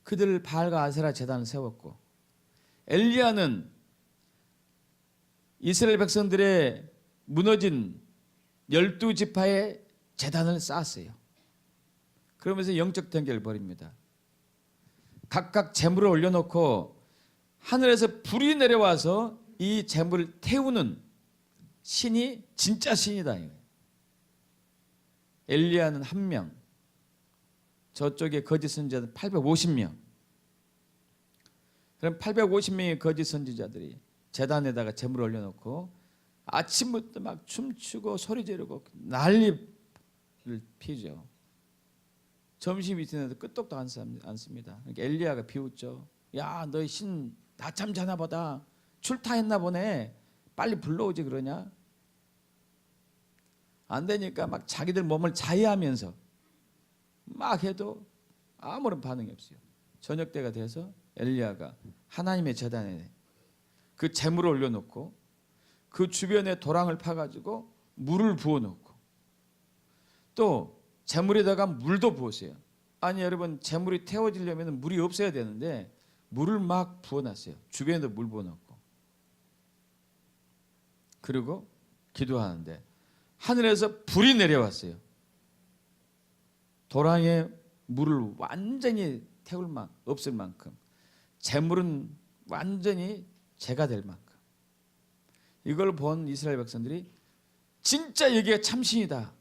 그들 바알과 아세라 제단을 세웠고 엘리야는 이스라엘 백성들의 무너진 12지파의 제단을 쌓았어요. 그러면서 영적 대결을 벌입니다. 각각 재물을 올려놓고 하늘에서 불이 내려와서 이 재물을 태우는 신이 진짜 신이다. 엘리야는 1명, 저쪽에 거짓 선지자는 850명. 그럼 850명의 거짓 선지자들이 제단에다가 재물을 올려놓고 아침부터 막 춤추고 소리 지르고 난리를 피죠. 점심 이튿날도 끄떡도 않습니다. 그러니까 엘리야가 비웃죠. 야, 너희 신 낮잠 자나 보다. 출타했나 보네. 빨리 불러오지 그러냐? 안 되니까 막 자기들 몸을 자해하면서 막 해도 아무런 반응이 없어요. 저녁 때가 돼서 엘리야가 하나님의 제단에 그 재물을 올려놓고 그 주변에 도랑을 파가지고 물을 부어놓고 또 재물에다가 물도 부었어요. 아니 여러분 재물이 태워지려면 물이 없어야 되는데 물을 막 부어놨어요. 주변에도 물 부어놓고 그리고 기도하는데 하늘에서 불이 내려왔어요. 도랑에 물을 완전히 태울 없을 만큼 재물은 완전히 재가 될 만큼 이걸 본 이스라엘 백성들이 진짜 여기가 참신이다.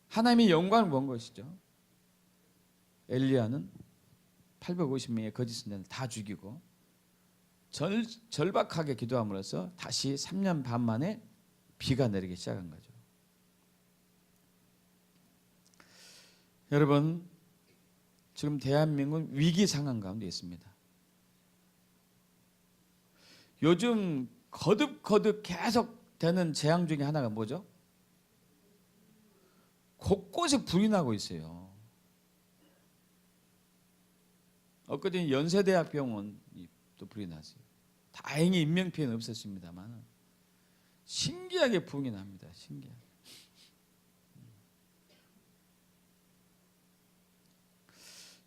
하나님의 영광을 본 것이죠. 엘리야는 850명의 거짓 선지자를 다 죽이고 절박하게 기도함으로써 다시 3년 반 만에 비가 내리기 시작한 거죠. 여러분 지금 대한민국은 위기 상황 가운데 있습니다. 요즘 거듭 계속 되는 재앙 중에 하나가 뭐죠? 곳곳에 불이 나고 있어요. 엊그제 연세대학병원이 또 불이 났어요. 다행히 인명피해는 없었습니다만 신기하게 붕이 납니다. 신기하게.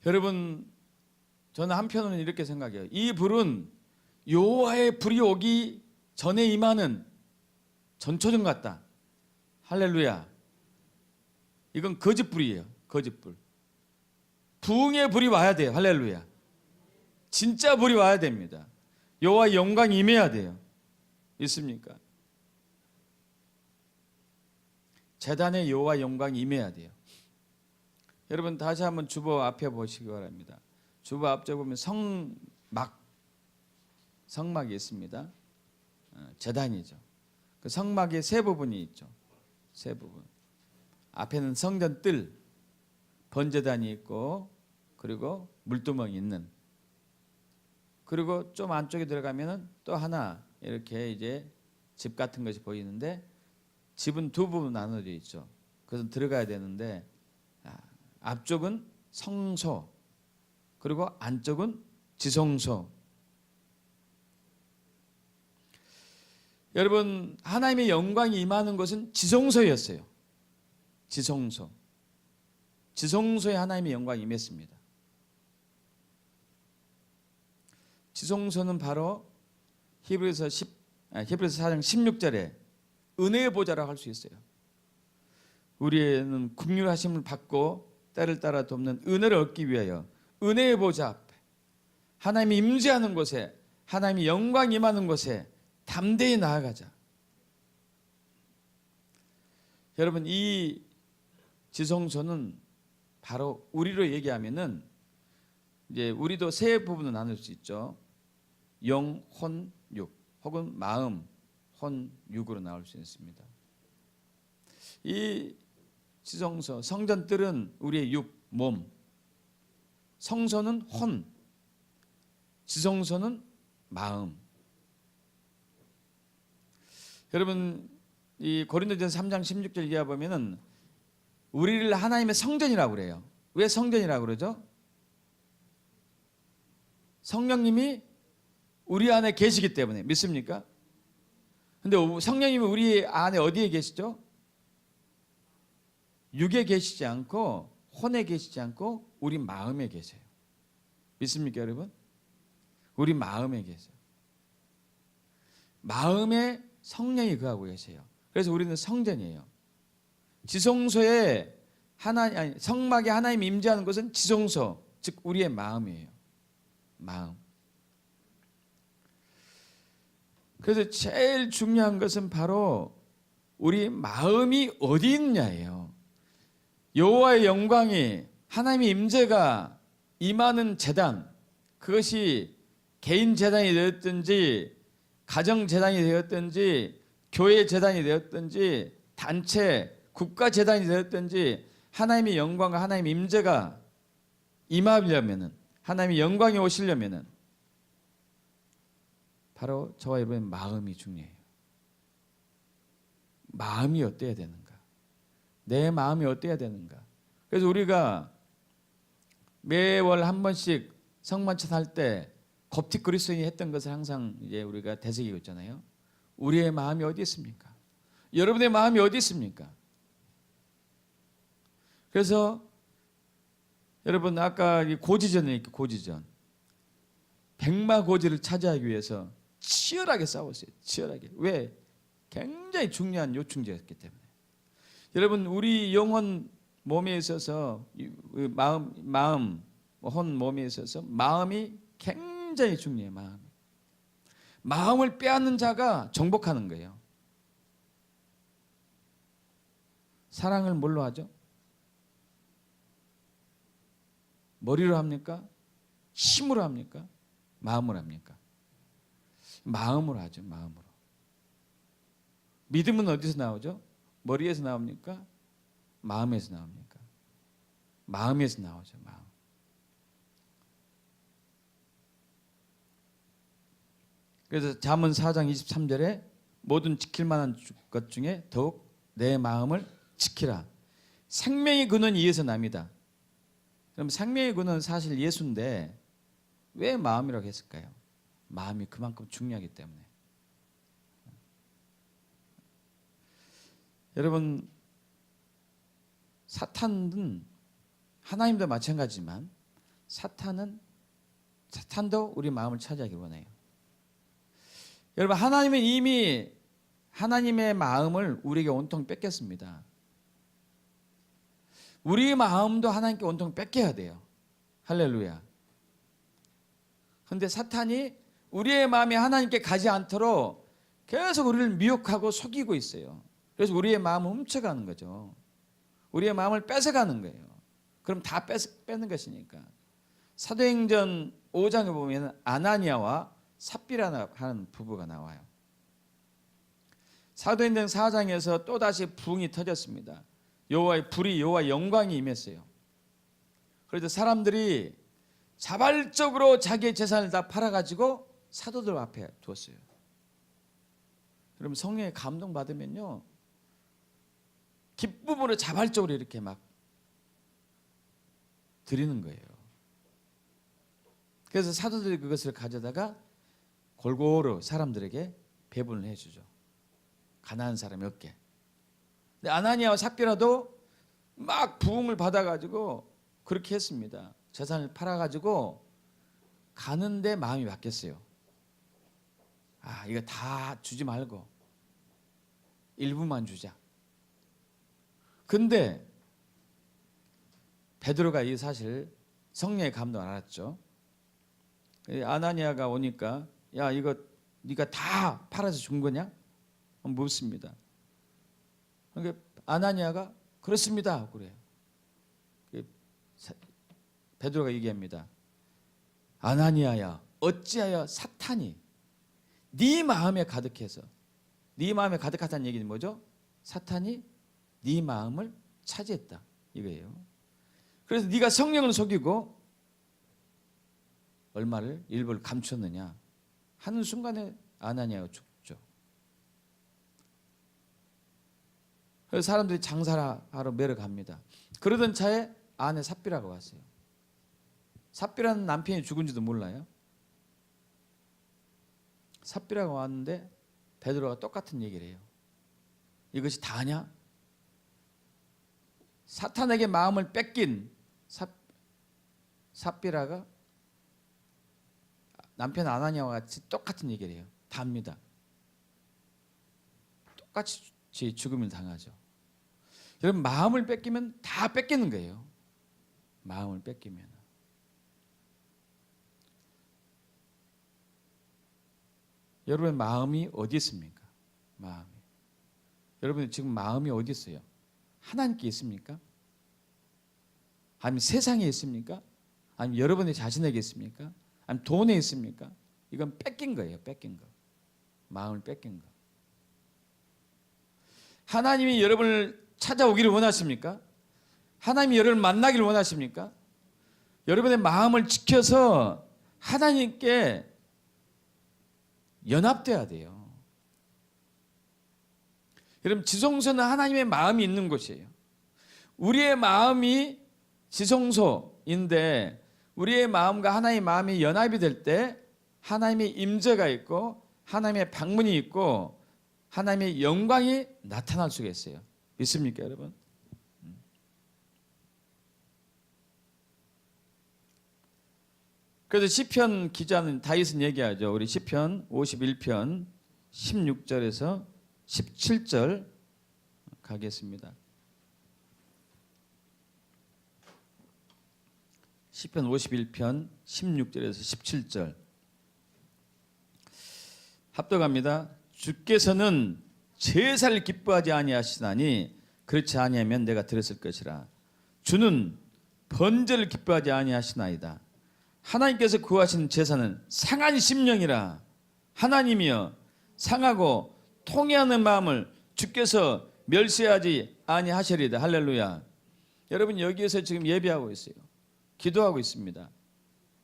여러분 저는 한편으로는 이렇게 생각해요. 이 불은 여호와의 불이 오기 전에 임하는 전초전 같다. 할렐루야. 이건 거짓불이에요. 거짓불. 부흥의 불이 와야 돼요. 할렐루야. 진짜 불이 와야 됩니다. 여호와의 영광이 임해야 돼요. 있습니까? 제단에 여호와 영광이 임해야 돼요. 여러분 다시 한번 주보 앞에 보시기 바랍니다. 주보 앞에 보면 성막이 있습니다. 제단이죠. 그 성막에 세 부분이 있죠. 세 부분. 앞에는 성전 뜰, 번제단이 있고 그리고 물두멍이 있는, 그리고 좀 안쪽에 들어가면은 또 하나 이렇게 이제 집 같은 것이 보이는데, 집은 두 부분 나눠져 있죠. 그래서 들어가야 되는데 앞쪽은 성소, 그리고 안쪽은 지성소. 여러분, 하나님의 영광이 임하는 곳은 지성소였어요. 지성소. 지성소에 하나님의 영광이 임했습니다. 지성소는 바로 히브리서 4장 16절에 은혜의 보좌라고 할 수 있어요. 우리는 긍휼하심을 받고 때를 따라 돕는 은혜를 얻기 위하여 은혜의 보좌 앞에, 하나님이 임재하는 곳에, 하나님이 영광이 임하는 곳에 담대히 나아가자. 여러분, 이 지성소는 바로 우리로 얘기하면은 이제 우리도 세 부분을 나눌 수 있죠. 영, 혼, 육, 혹은 마음, 혼, 육으로 나올 수 있습니다. 이 지성소, 성전뜰은 우리의 육, 몸, 성소는 혼, 지성소는 마음. 여러분, 이 고린도전서 3장 16절 이하 보면은 우리를 하나님의 성전이라고 그래요. 왜 성전이라고 그러죠? 성령님이 우리 안에 계시기 때문에. 믿습니까? 근데 성령님이 우리 안에 어디에 계시죠? 육에 계시지 않고, 혼에 계시지 않고 우리 마음에 계세요. 믿습니까, 여러분? 우리 마음에 계세요. 마음에 성령이 거하고 계세요. 그래서 우리는 성전이에요. 지성소에 성막에 하나님이 임재하는 것은 지성소, 즉 우리의 마음이에요. 마음. 그래서 제일 중요한 것은 바로 우리 마음이 어디 있느냐예요. 여호와의 영광이, 하나님의 임재가 임하는 제단, 그것이 개인 제단이 되었든지 가정 제단이 되었든지 교회 제단이 되었든지 단체 국가 제단이 되었든지, 하나님의 영광과 하나님의 임재가 임하려면은, 하나님의 영광이 오시려면은 바로 저와 여러분의 마음이 중요해요. 마음이 어때야 되는가? 내 마음이 어때야 되는가? 그래서 우리가 매월 한 번씩 성만찬 할 때 koptic 그리스도인이 했던 것을 항상 이제 우리가 되새기고 있잖아요. 우리의 마음이 어디 있습니까? 여러분의 마음이 어디 있습니까? 그래서 여러분, 아까 고지전에 있고, 고지전, 백마고지를 차지하기 위해서 치열하게 싸웠어요. 치열하게. 왜? 굉장히 중요한 요충지였기 때문에. 여러분, 우리 영혼 몸에 있어서 마음, 혼 몸에 있어서 마음이 굉장히 중요해요. 마음을 빼앗는 자가 정복하는 거예요. 사랑을 뭘로 하죠? 머리로 합니까? 힘으로 합니까? 마음으로 합니까? 마음으로 하죠. 마음으로. 믿음은 어디서 나오죠? 머리에서 나옵니까? 마음에서 나옵니까? 마음에서 나오죠. 마음. 그래서 잠언 4장 23절에 모든 지킬 만한 것 중에 더욱 내 마음을 지키라. 생명의 근원이 이에서 납니다. 그럼 생명의 근원은 사실 예수인데 왜 마음이라고 했을까요? 마음이 그만큼 중요하기 때문에. 여러분, 사탄은, 하나님도 마찬가지지만 사탄도 우리 마음을 차지하기 원해요. 여러분, 하나님은 이미 하나님의 마음을 우리에게 온통 뺏겼습니다. 우리 마음도 하나님께 온통 뺏겨야 돼요. 할렐루야. 그런데 사탄이 우리의 마음이 하나님께 가지 않도록 계속 우리를 미혹하고 속이고 있어요. 그래서 우리의 마음을 훔쳐가는 거죠. 우리의 마음을 뺏어가는 거예요. 그럼 다 뺏는 것이니까. 사도행전 5장에 보면 아나니아와 삽비라는 하는 부부가 나와요. 사도행전 4장에서 또다시 부흥이 터졌습니다. 여호와의 불이 여호와의 영광이 임했어요. 그래서 사람들이 자발적으로 자기의 재산을 다 팔아가지고 사도들 앞에 두었어요. 그럼 성령의 감동 받으면요, 기쁨으로 자발적으로 이렇게 막 드리는 거예요. 그래서 사도들이 그것을 가져다가 골고루 사람들에게 배분을 해주죠. 가난한 사람이 없게. 근데 아나니아와 삽비라도 막 부흥을 받아가지고 그렇게 했습니다. 재산을 팔아가지고 가는데 마음이 바뀌었어요. 아, 이거 다 주지 말고 일부만 주자. 근데 베드로가 이 사실 성령의 감동을 알았죠. 아나니아가 오니까 야, 이거 네가 다 팔아서 준 거냐? 묻습니다. 그러니까 아나니아가 그렇습니다. 그래요. 베드로가 얘기합니다. 아나니아야, 어찌하여 사탄이 네 마음에 가득해서, 네 마음에 가득하다는 얘기는 뭐죠? 사탄이 네 마음을 차지했다 이거예요. 그래서 네가 성령을 속이고 얼마를 일부를 감췄느냐 하는 순간에 아나니아가 죽죠. 그래서 사람들이 장사하러 매러 갑니다. 그러던 차에 아내 삽비라가 왔어요. 삽비라는 남편이 죽은지도 몰라요. 삽비라가 왔는데 베드로가 똑같은 얘기를 해요. 이것이 다냐? 사탄에게 마음을 뺏긴 삽비라가 남편 아나니아와 같이 똑같은 얘기를 해요. 답니다. 똑같이 죽음을 당하죠. 여러분, 마음을 뺏기면 다 뺏기는 거예요. 마음을 뺏기면. 여러분의 마음이 어디 있습니까? 마음이. 여러분 지금 마음이 어디 있어요? 하나님께 있습니까? 아니면 세상에 있습니까? 아니면 여러분의 자신에게 있습니까? 아니면 돈에 있습니까? 이건 뺏긴 거예요. 뺏긴 거. 마음을 뺏긴 거. 하나님이 여러분을 찾아오기를 원하십니까? 하나님이 여러분을 만나기를 원하십니까? 여러분의 마음을 지켜서 하나님께 연합돼야 돼요. 여러분, 지성소는 하나님의 마음이 있는 곳이에요. 우리의 마음이 지성소인데 우리의 마음과 하나님의 마음이 연합이 될 때 하나님의 임재가 있고 하나님의 방문이 있고 하나님의 영광이 나타날 수가 있어요. 믿습니까, 여러분? 그래서 시편 기자는 다윗은 얘기하죠. 우리 시편 51편 16절에서 17절 가겠습니다. 시편 51편 16절에서 17절 합독합니다. 주께서는 제사를 기뻐하지 아니하시나니 그렇지 아니하면 내가 들었을 것이라. 주는 번제를 기뻐하지 아니하시나이다. 하나님께서 구하신 제사는 상한 심령이라. 하나님이여, 상하고 통회하는 마음을 주께서 멸시하지 아니하시리다. 할렐루야. 여러분, 여기에서 지금 예배하고 있어요. 기도하고 있습니다.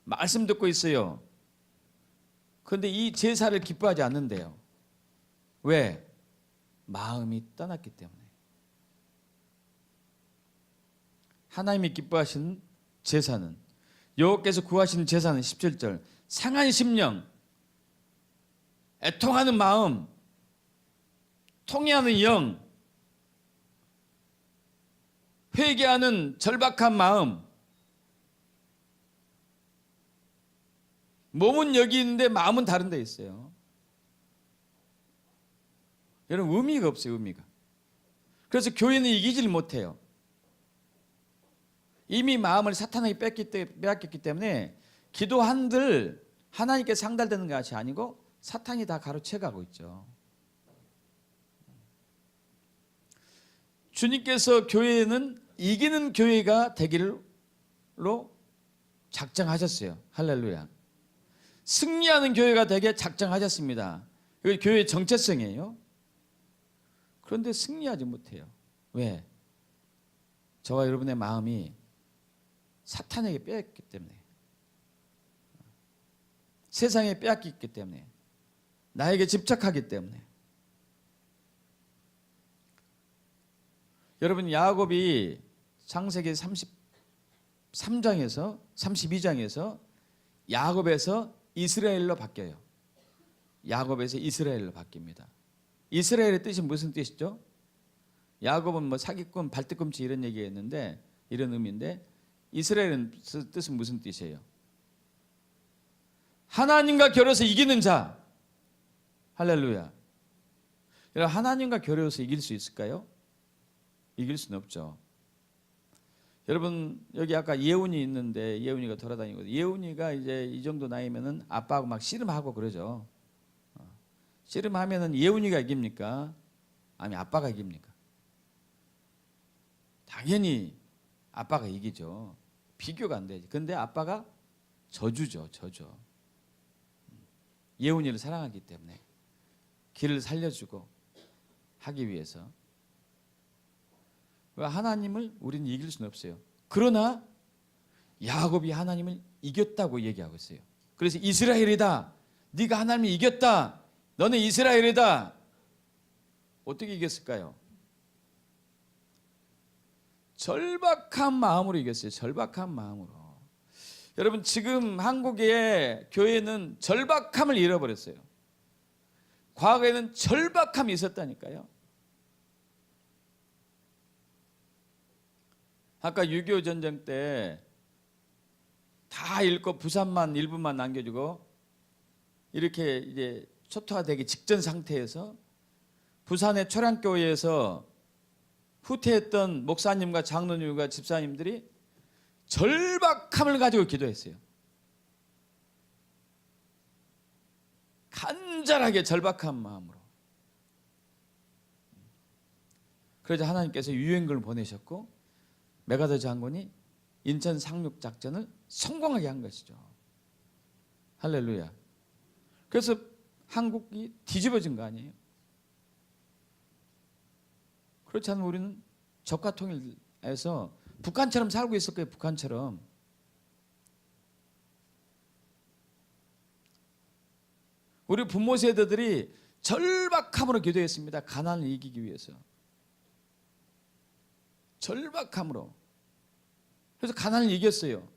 말씀 듣고 있어요. 그런데 이 제사를 기뻐하지 않는데요. 왜? 마음이 떠났기 때문에. 하나님이 기뻐하신 제사는, 여호와께서 구하신 제사는 17절 상한 심령, 애통하는 마음, 통회하는 영, 회개하는 절박한 마음. 몸은 여기 있는데 마음은 다른 데 있어요. 여러분, 의미가 없어요. 의미가. 그래서 교회는 이기질 못해요. 이미 마음을 사탄에게 빼앗겼기 때문에 기도한들 하나님께 상달되는 것이 아니고 사탄이 다 가로채가고 있죠. 주님께서 교회는 이기는 교회가 되기로 작정하셨어요. 할렐루야. 승리하는 교회가 되게 작정하셨습니다. 이거 교회의 정체성이에요. 그런데 승리하지 못해요. 왜? 저와 여러분의 마음이 사탄에게 빼앗겼기 때문에, 세상에 빼앗겼기 때문에, 나에게 집착하기 때문에. 여러분, 야곱이 창세기 33장에서 32장에서 야곱에서 이스라엘로 바뀌어요. 야곱에서 이스라엘로 바뀝니다. 이스라엘의 뜻이 무슨 뜻이죠? 야곱은 뭐 사기꾼, 발뒤꿈치 이런 얘기했는데, 이런 의미인데, 이스라엘은 뜻은 무슨 뜻이에요? 하나님과 겨루어서 이기는 자. 할렐루야. 여러분, 하나님과 겨루어서 이길 수 있을까요? 이길 수는 없죠. 여러분, 여기 아까 예훈이 있는데, 예훈이가 돌아다니고, 예훈이가 이제 이 정도 나이면은 아빠하고 막 씨름하고 그러죠. 씨름하면은 예훈이가 이깁니까? 아니면 아빠가 이깁니까? 당연히 아빠가 이기죠. 비교가 안 되지. 근데 아빠가 저주죠, 저주. 예훈이를 사랑하기 때문에 길을 살려주고 하기 위해서. 하나님을 우리는 이길 수는 없어요. 그러나 야곱이 하나님을 이겼다고 얘기하고 있어요. 그래서 이스라엘이다, 네가 하나님을 이겼다, 너는 이스라엘이다. 어떻게 이겼을까요? 절박한 마음으로 이겼어요. 절박한 마음으로. 여러분, 지금 한국의 교회는 절박함을 잃어버렸어요. 과거에는 절박함이 있었다니까요. 아까 6.25 전쟁 때 다 잃고 부산만 일부만 남겨주고 이렇게 이제 초토화되기 직전 상태에서 부산의 초량교회에서 후퇴했던 목사님과 장로님과 집사님들이 절박함을 가지고 기도했어요. 간절하게 절박한 마음으로. 그러자 하나님께서 유엔군을 보내셨고 메가더 장군이 인천 상륙 작전을 성공하게 한 것이죠. 할렐루야. 그래서 한국이 뒤집어진 거 아니에요? 그렇지 않으면 우리는 적과 통일해서 북한처럼 살고 있을 거예요. 북한처럼. 우리 부모 세대들이 절박함으로 기도했습니다. 가난을 이기기 위해서. 절박함으로. 그래서 가난을 이겼어요.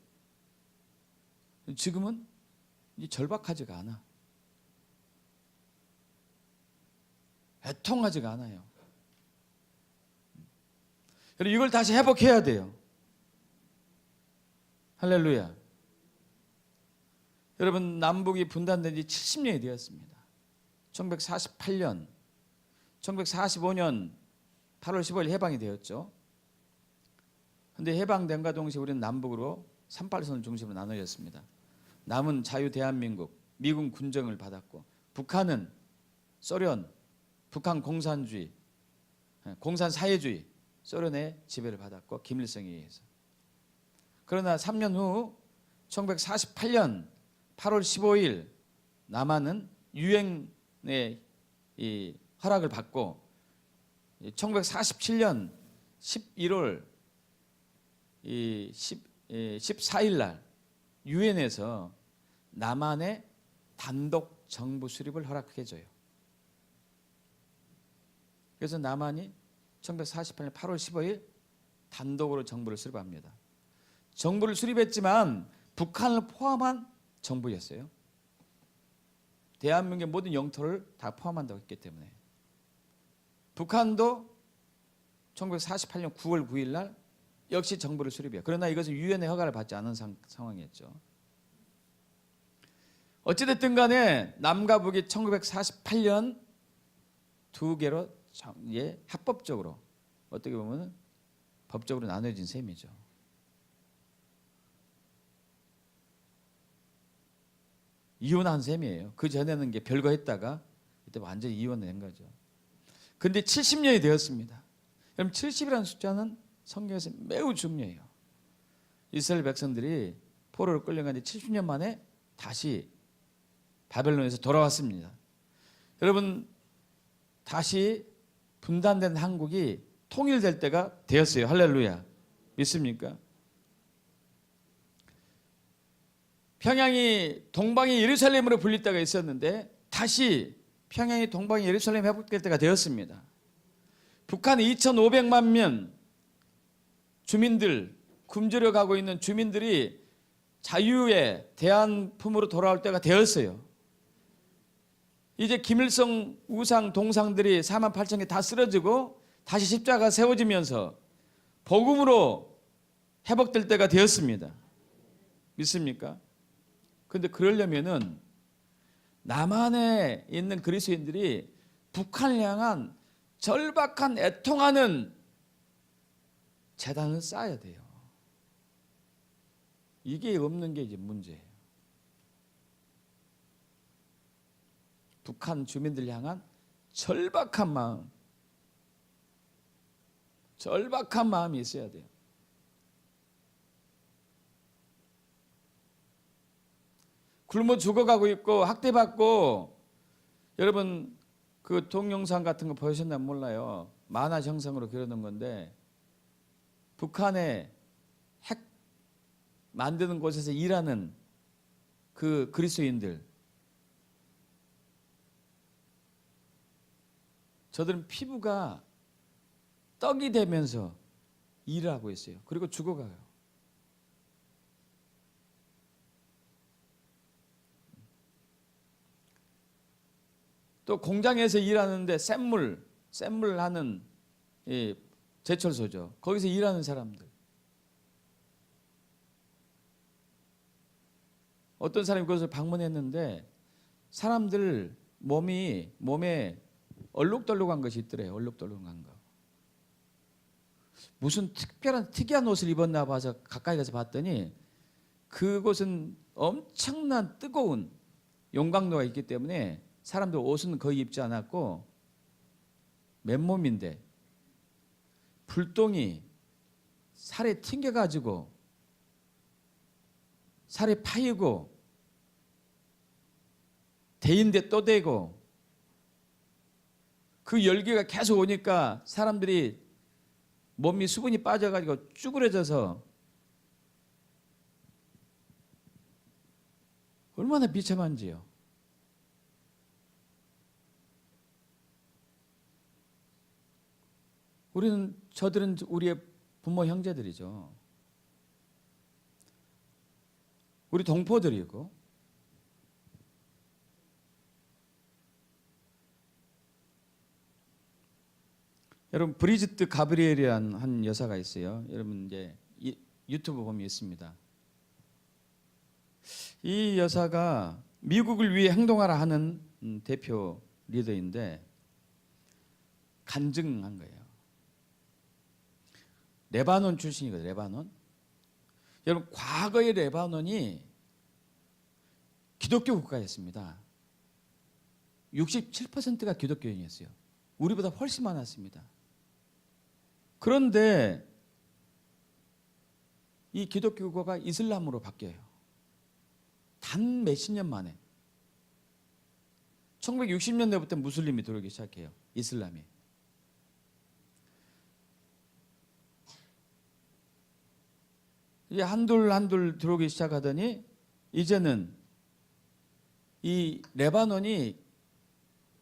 지금은 절박하지가 않아. 애통하지가 않아요. 이걸 다시 회복해야 돼요. 할렐루야. 여러분, 남북이 분단된 지 70년이 되었습니다. 1948년, 1945년 8월 15일 해방이 되었죠. 그런데 해방됨과 동시에 우리는 남북으로 38선을 중심으로 나눠졌습니다. 남은 자유 대한민국, 미군 군정을 받았고, 북한은 소련, 북한 공산주의, 공산사회주의, 소련의 지배를 받았고 김일성에 의해서. 그러나 3년 후 1948년 8월 15일 남한은 유엔의 이 허락을 받고 1947년 11월 14일 날 유엔에서 남한의 단독 정부 수립을 허락해 줘요. 그래서 남한이 1948년 8월 15일 단독으로 정부를 수립합니다. 정부를 수립했지만 북한을 포함한 정부였어요. 대한민국의 모든 영토를 다 포함한다고 했기 때문에. 북한도 1948년 9월 9일 날 역시 정부를 수립해요. 그러나 이것은 유엔의 허가를 받지 않은 상황이었죠. 어찌됐든 간에 남과 북이 1948년 두 개로 합법적으로 어떻게 보면 법적으로 나눠진 셈이죠. 이혼한 셈이에요. 그 전에는 게 별거 했다가 이때 완전히 이혼된 거죠. 근데 70년이 되었습니다. 그럼 70이라는 숫자는 성경에서 매우 중요해요. 이스라엘 백성들이 포로로 끌려간 지 70년 만에 다시 바벨론에서 돌아왔습니다. 여러분, 다시 분단된 한국이 통일될 때가 되었어요. 할렐루야. 믿습니까? 평양이 동방의 예루살렘으로 불릴 때가 있었는데 다시 평양이 동방의 예루살렘 회복될 때가 되었습니다. 북한 2,500만 명 주민들, 굶주려 가고 있는 주민들이 자유의 대한품으로 돌아올 때가 되었어요. 이제 김일성 우상 동상들이 48,000개 다 쓰러지고 다시 십자가가 세워지면서 복음으로 회복될 때가 되었습니다. 믿습니까? 그런데 그러려면은 남한에 있는 그리스도인들이 북한을 향한 절박한 애통하는 재단을 쌓아야 돼요. 이게 없는 게 이제 문제예요. 북한 주민들 향한 절박한 마음이 있어야 돼요. 굶어 죽어가고 있고 학대받고, 여러분 그 동영상 같은 거 보셨나 몰라요. 만화 형상으로 그려놓은 건데 북한에 핵 만드는 곳에서 일하는 그 그리스도인들, 저들은 피부가 떡이 되면서 일을 하고 있어요. 그리고 죽어가요. 또 공장에서 일하는데 샘물 하는 제철소죠. 거기서 일하는 사람들. 어떤 사람이 그것을 방문했는데 사람들 몸에 얼룩덜룩한 것이 있더래요. 얼룩덜룩한 거. 무슨 특이한 옷을 입었나 봐서 가까이 가서 봤더니 그곳은 엄청난 뜨거운 용광로가 있기 때문에 사람들 옷은 거의 입지 않았고 맨몸인데 불똥이 살에 튕겨가지고 살에 파이고 데인데 또 대고 그 열기가 계속 오니까 사람들이 몸이 수분이 빠져가지고 쭈그러져서 얼마나 비참한지요. 저들은 우리의 부모 형제들이죠. 우리 동포들이고, 여러분 브리지트 가브리엘이라는 한 여사가 있어요. 여러분 이제 유튜브 보면 있습니다. 이 여사가 미국을 위해 행동하라 하는 대표 리더인데 간증한 거예요. 레바논 출신이거든요. 레바논. 여러분 과거의 레바논이 기독교 국가였습니다. 67%가 기독교인이었어요. 우리보다 훨씬 많았습니다. 그런데 이 기독교 국가가 이슬람으로 바뀌어요. 단 몇십 년 만에. 1960년대부터 무슬림이 들어오기 시작해요. 이슬람이. 이제 한둘 들어오기 시작하더니 이제는 이 레바논이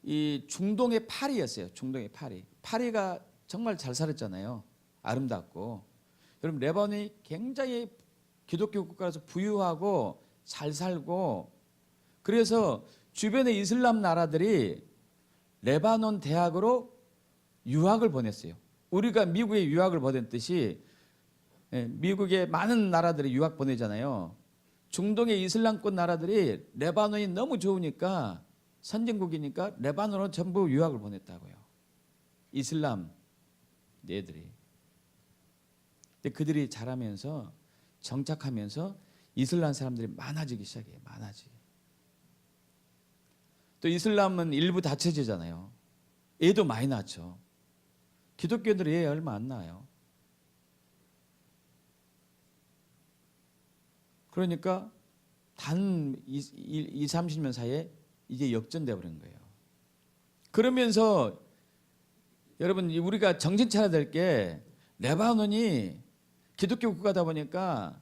이 중동의 파리였어요. 중동의 파리. 파리가 정말 잘 살았잖아요. 아름답고. 여러분 레바논이 굉장히 기독교 국가라서 부유하고 잘 살고, 그래서 주변의 이슬람 나라들이 레바논 대학으로 유학을 보냈어요. 우리가 미국에 유학을 보냈듯이 미국의 많은 나라들이 유학 보내잖아요. 중동의 이슬람권 나라들이 레바논이 너무 좋으니까, 선진국이니까 레바논으로 전부 유학을 보냈다고요. 이슬람 애들이. 근데 그들이 자라면서 정착하면서 이슬람 사람들이 많아지기 시작해요. 많아지기. 또 이슬람은 일부 다처제잖아요. 애도 많이 낳죠. 기독교인들이 애 얼마 안 낳아요. 그러니까 단 20-30년 사이에 이게 역전돼 버린 거예요. 그러면서 여러분 우리가 정신 차려야 될 게, 레바논이 기독교 국가다 보니까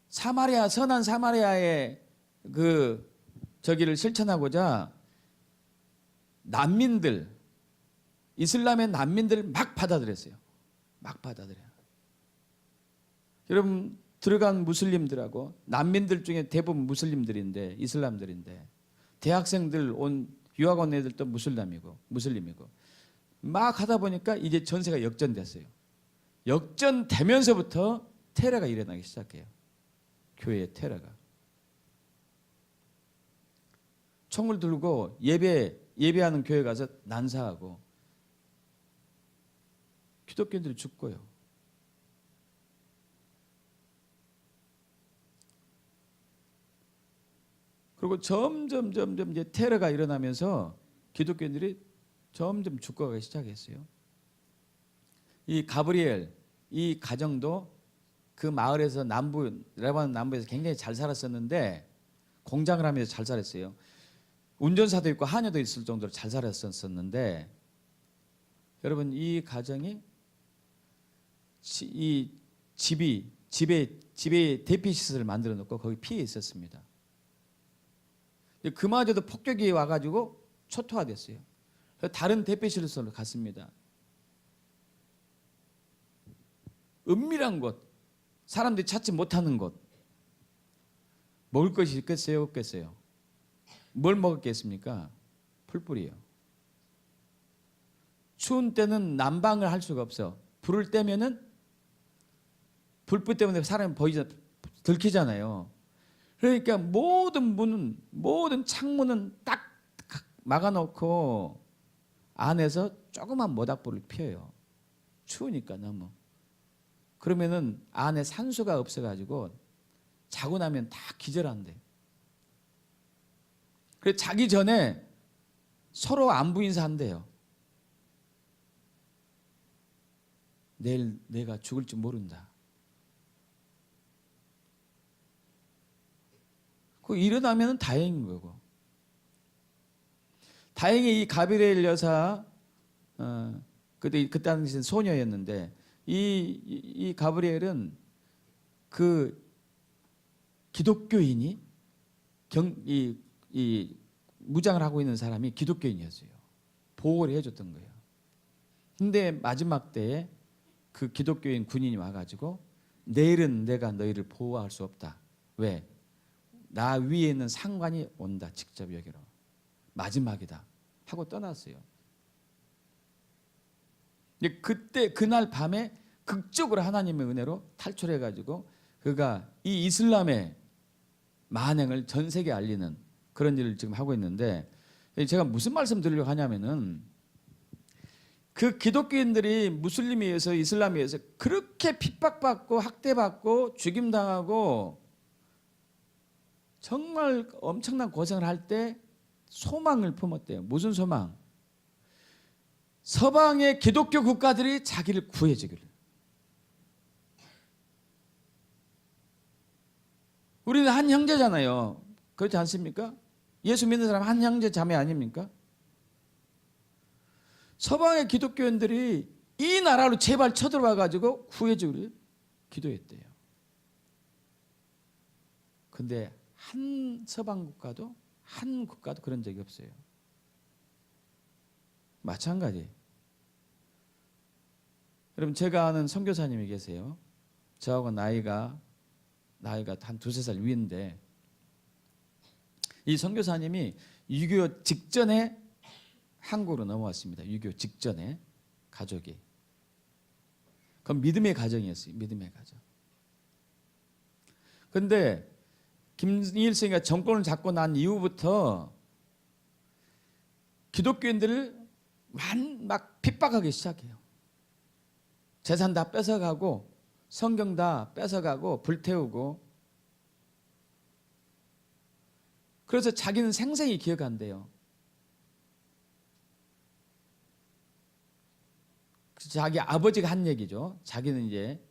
사마리아, 선한 사마리아의 그 저기를 실천하고자 난민들, 이슬람의 난민들을 막 받아들였어요. 막 받아들여요. 여러분 들어간 무슬림들하고 난민들 중에 대부분 무슬림들인데, 이슬람들인데, 대학생들 온 유학 온 애들도 무슬림이고 막 하다 보니까 이제 전세가 역전됐어요. 역전되면서부터 테러가 일어나기 시작해요. 교회의 테러가. 총을 들고 예배하는 교회 가서 난사하고 기독교인들이 죽고요. 그리고 점점 이제 테러가 일어나면서 기독교인들이 점점 죽어가기 시작했어요. 이 가브리엘 이 가정도 그 마을에서 레바논 남부에서 굉장히 잘 살았었는데, 공장을 하면서 잘 살았어요. 운전사도 있고 하녀도 있을 정도로 잘 살았었는데, 여러분 이 가정이 이 집에 대피 시설을 만들어 놓고 거기 피해 있었습니다. 그마저도 폭격이 와가지고 초토화됐어요. 다른 대피시설로 갔습니다. 은밀한 곳, 사람들이 찾지 못하는 곳. 먹을 것이 있겠어요, 없겠어요? 뭘 먹었겠습니까? 풀뿌리요. 추운 때는 난방을 할 수가 없어. 불을 떼면은 불빛 때문에 사람이 들키잖아요. 그러니까 모든 문은, 모든 창문은 딱 막아놓고 안에서 조그만 모닥불을 피워요. 추우니까 너무. 그러면은 안에 산소가 없어가지고 자고 나면 다 기절한대. 그래서 자기 전에 서로 안부 인사한대요. 내일 내가 죽을지 모른다. 그 일어나면 다행인 거고. 다행히 이 가브리엘 여사, 그때 당시엔 소녀였는데, 이 가브리엘은 그 기독교인이 이 무장을 하고 있는 사람이 기독교인이었어요. 보호를 해줬던 거예요. 근데 마지막 때에 그 기독교인 군인이 와가지고 내일은 내가 너희를 보호할 수 없다. 왜? 나 위에 있는 상관이 온다. 직접 여기로. 마지막이다. 하고 떠났어요. 그때 그날 밤에 극적으로 하나님의 은혜로 탈출해가지고 그가 이 이슬람의 만행을 전 세계에 알리는 그런 일을 지금 하고 있는데, 제가 무슨 말씀 드리려고 하냐면은, 그 기독교인들이 무슬림에 의해서, 이슬람에 의해서 그렇게 핍박받고 학대받고 죽임당하고 정말 엄청난 고생을 할 때 소망을 품었대요. 무슨 소망? 서방의 기독교 국가들이 자기를 구해주기를. 우리는 한 형제잖아요. 그렇지 않습니까? 예수 믿는 사람 한 형제 자매 아닙니까? 서방의 기독교인들이 이 나라로 제발 쳐들어와 가지고 구해주기를 기도했대요. 근데 한 서방 국가도, 한 국가도 그런 적이 없어요. 마찬가지. 여러분, 제가 아는 선교사님이 계세요. 저하고 나이가 한 두세 살 위인데, 이 선교사님이 6.25 직전에 한국으로 넘어왔습니다. 6.25 직전에 가족이. 그건 믿음의 가정이었어요. 믿음의 가정. 그런데 김일성이가 정권을 잡고 난 이후부터 기독교인들을 막 핍박하기 시작해요. 재산 다 뺏어가고 성경 다 뺏어가고 불태우고. 그래서 자기는 생생히 기억한대요. 자기 아버지가 한 얘기죠. 자기는 이제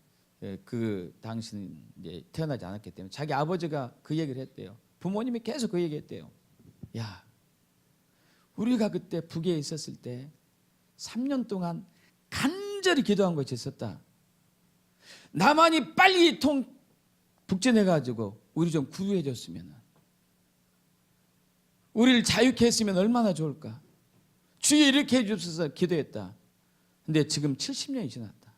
그 당시는 이제 태어나지 않았기 때문에 자기 아버지가 그 얘기를 했대요. 부모님이 계속 그 얘기했대요. 야, 우리가 그때 북에 있었을 때 3년 동안 간절히 기도한 것이 있었다. 남한이 빨리 북진해가지고 우리 좀 구해줬으면, 우리를 자유케 했으면 얼마나 좋을까. 주여 이렇게 해주셔서 기도했다. 근데 지금 70년이 지났다.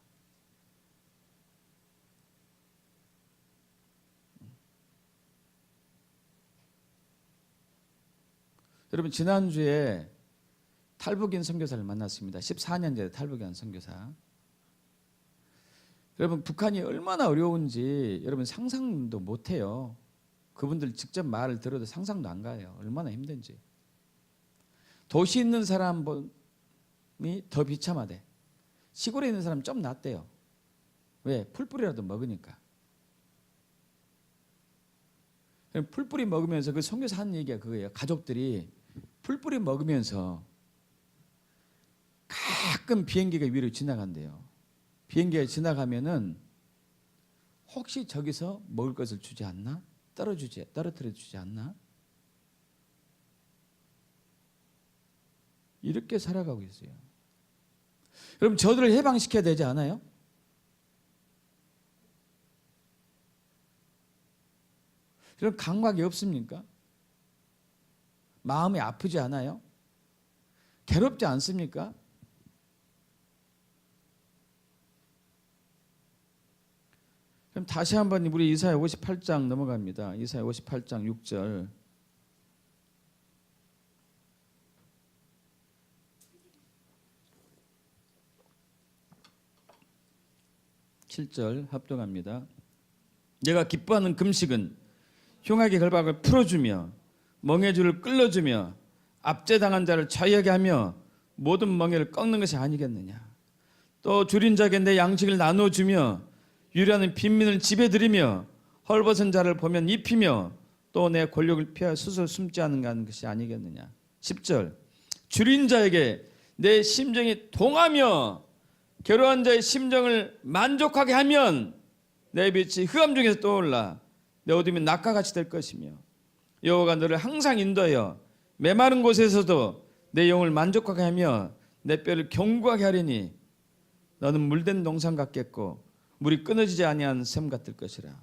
여러분, 지난주에 탈북인 선교사를 만났습니다. 14년째 탈북인 선교사. 여러분, 북한이 얼마나 어려운지 여러분 상상도 못해요. 그분들 직접 말을 들어도 상상도 안 가요. 얼마나 힘든지. 도시에 있는 사람이 더 비참하대. 시골에 있는 사람 좀 낫대요. 왜? 풀뿌리라도 먹으니까. 풀뿌리 먹으면서, 그 선교사 하는 얘기가 그거예요. 가족들이 풀뿌리 먹으면서 가끔 비행기가 위로 지나간대요. 비행기가 지나가면은 혹시 저기서 먹을 것을 주지 않나? 떨어뜨려 주지 않나? 이렇게 살아가고 있어요. 여러분, 저들을 해방시켜야 되지 않아요? 그런 감각이 없습니까? 마음이 아프지 않아요? 괴롭지 않습니까? 그럼 다시 한번 우리 이사야 58장 넘어갑니다. 이사야 58장 6절. 7절 합독합니다. 내가 기뻐하는 금식은 흉악의 결박을 풀어주며 멍에줄을 끌어주며 압제당한 자를 자유하게 하며 모든 멍에를 꺾는 것이 아니겠느냐. 또 줄인 자에게 내 양식을 나눠주며 유리하는 빈민을 집에들이며 헐벗은 자를 보면 입히며 또 내 권력을 피하여 스스로 숨지 않는 것이 아니겠느냐. 10절. 줄인 자에게 내 심정이 동하며 괴로운 자의 심정을 만족하게 하면 내 빛이 흑암 중에서 떠올라 내 어둠이 낮과 같이 될 것이며 여호와가 너를 항상 인도하여 메마른 곳에서도 내 영을 만족하게 하며 내 뼈를 견고하게 하리니 너는 물된 농산 같겠고 물이 끊어지지 아니한 샘 같을 것이라.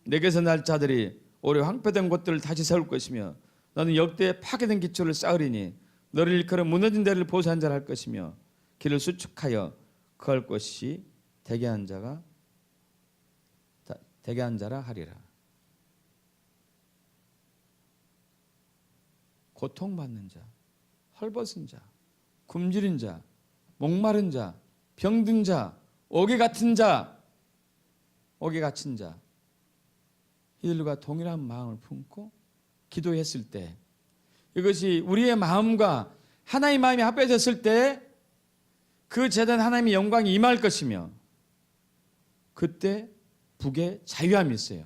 내게서 날 자들이 오래 황폐된 곳들을 다시 세울 것이며 너는 역대에 파괴된 기초를 쌓으리니 너를 일컬어 무너진 데를 보수한 자를 할 것이며 길을 수축하여 거할 것이 대개한 자라 하리라. 고통받는 자, 헐벗은 자, 굶주린 자, 목마른 자, 병든 자, 옥에 갇힌 자, 이들과 동일한 마음을 품고 기도했을 때, 이것이 우리의 마음과 하나님의 마음이 합해졌을 때 그 재단 하나님의 영광이 임할 것이며 그때 북에 자유함이 있어요.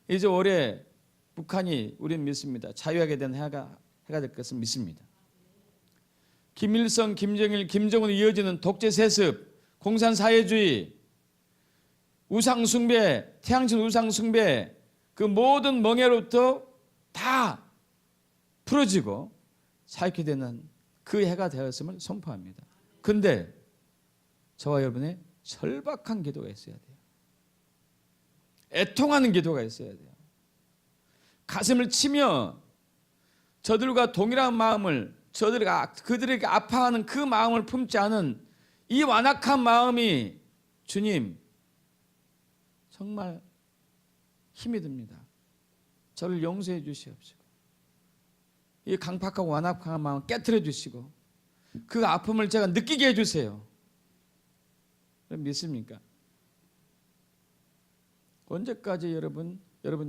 이제 올해 북한이, 우리는 믿습니다, 자유하게 된 해가 될 것을 믿습니다. 김일성, 김정일, 김정은으로 이어지는 독재 세습, 공산사회주의, 우상숭배, 태양신 우상숭배, 그 모든 멍에로부터 다 풀어지고 자유케 되는 그 해가 되었음을 선포합니다. 그런데 저와 여러분의 절박한 기도가 있어야 돼요. 애통하는 기도가 있어야 돼요. 가슴을 치며 저들과 동일한 마음을, 그들에게 아파하는 그 마음을 품지 않은 이 완악한 마음이 주님 정말 힘이 듭니다. 저를 용서해 주시옵시고 이 강팍하고 완악한 마음을 깨트려 주시고 그 아픔을 제가 느끼게 해주세요. 믿습니까? 언제까지 여러분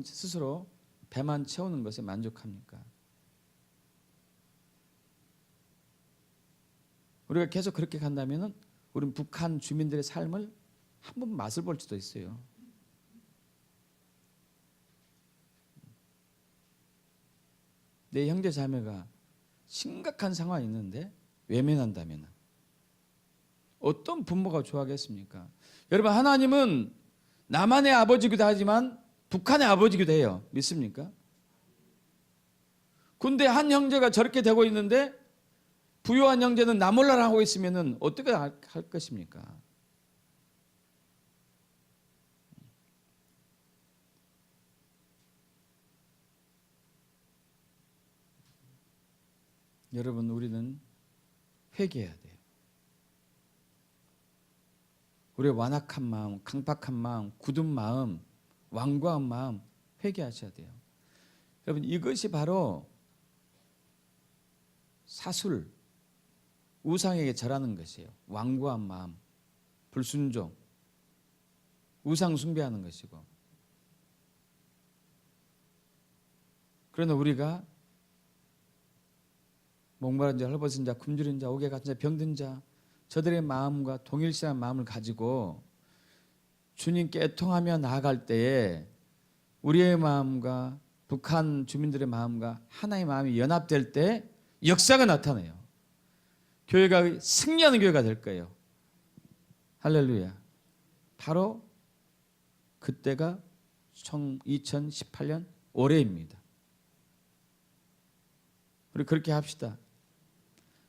스스로 배만 채우는 것에 만족합니까? 우리가 계속 그렇게 간다면 우리는 북한 주민들의 삶을 한번 맛을 볼 수도 있어요. 내 형제 자매가 심각한 상황이 있는데 외면한다면 어떤 부모가 좋아하겠습니까? 여러분, 하나님은 남한의 아버지기도 하지만 북한의 아버지기도 해요. 믿습니까? 근데 한 형제가 저렇게 되고 있는데 부유한 형제는 나 몰라라 하고 있으면 어떻게 할 것입니까? 여러분, 우리는 회개해야 돼요. 우리의 완악한 마음, 강팍한 마음, 굳은 마음, 완고한 마음 회개하셔야 돼요. 여러분, 이것이 바로 사술, 우상에게 절하는 것이에요. 완고한 마음, 불순종, 우상 숭배하는 것이고. 그러나 우리가 목마른 자, 헐벗은 자, 굶주린 자, 옥에 갇힌 자, 병든 자, 저들의 마음과 동일시한 마음을 가지고 주님께 애통하며 나아갈 때에 우리의 마음과 북한 주민들의 마음과 하나의 마음이 연합될 때 역사가 나타나요. 교회가 승리하는 교회가 될 거예요. 할렐루야. 바로 그때가 2018년 올해입니다. 우리 그렇게 합시다.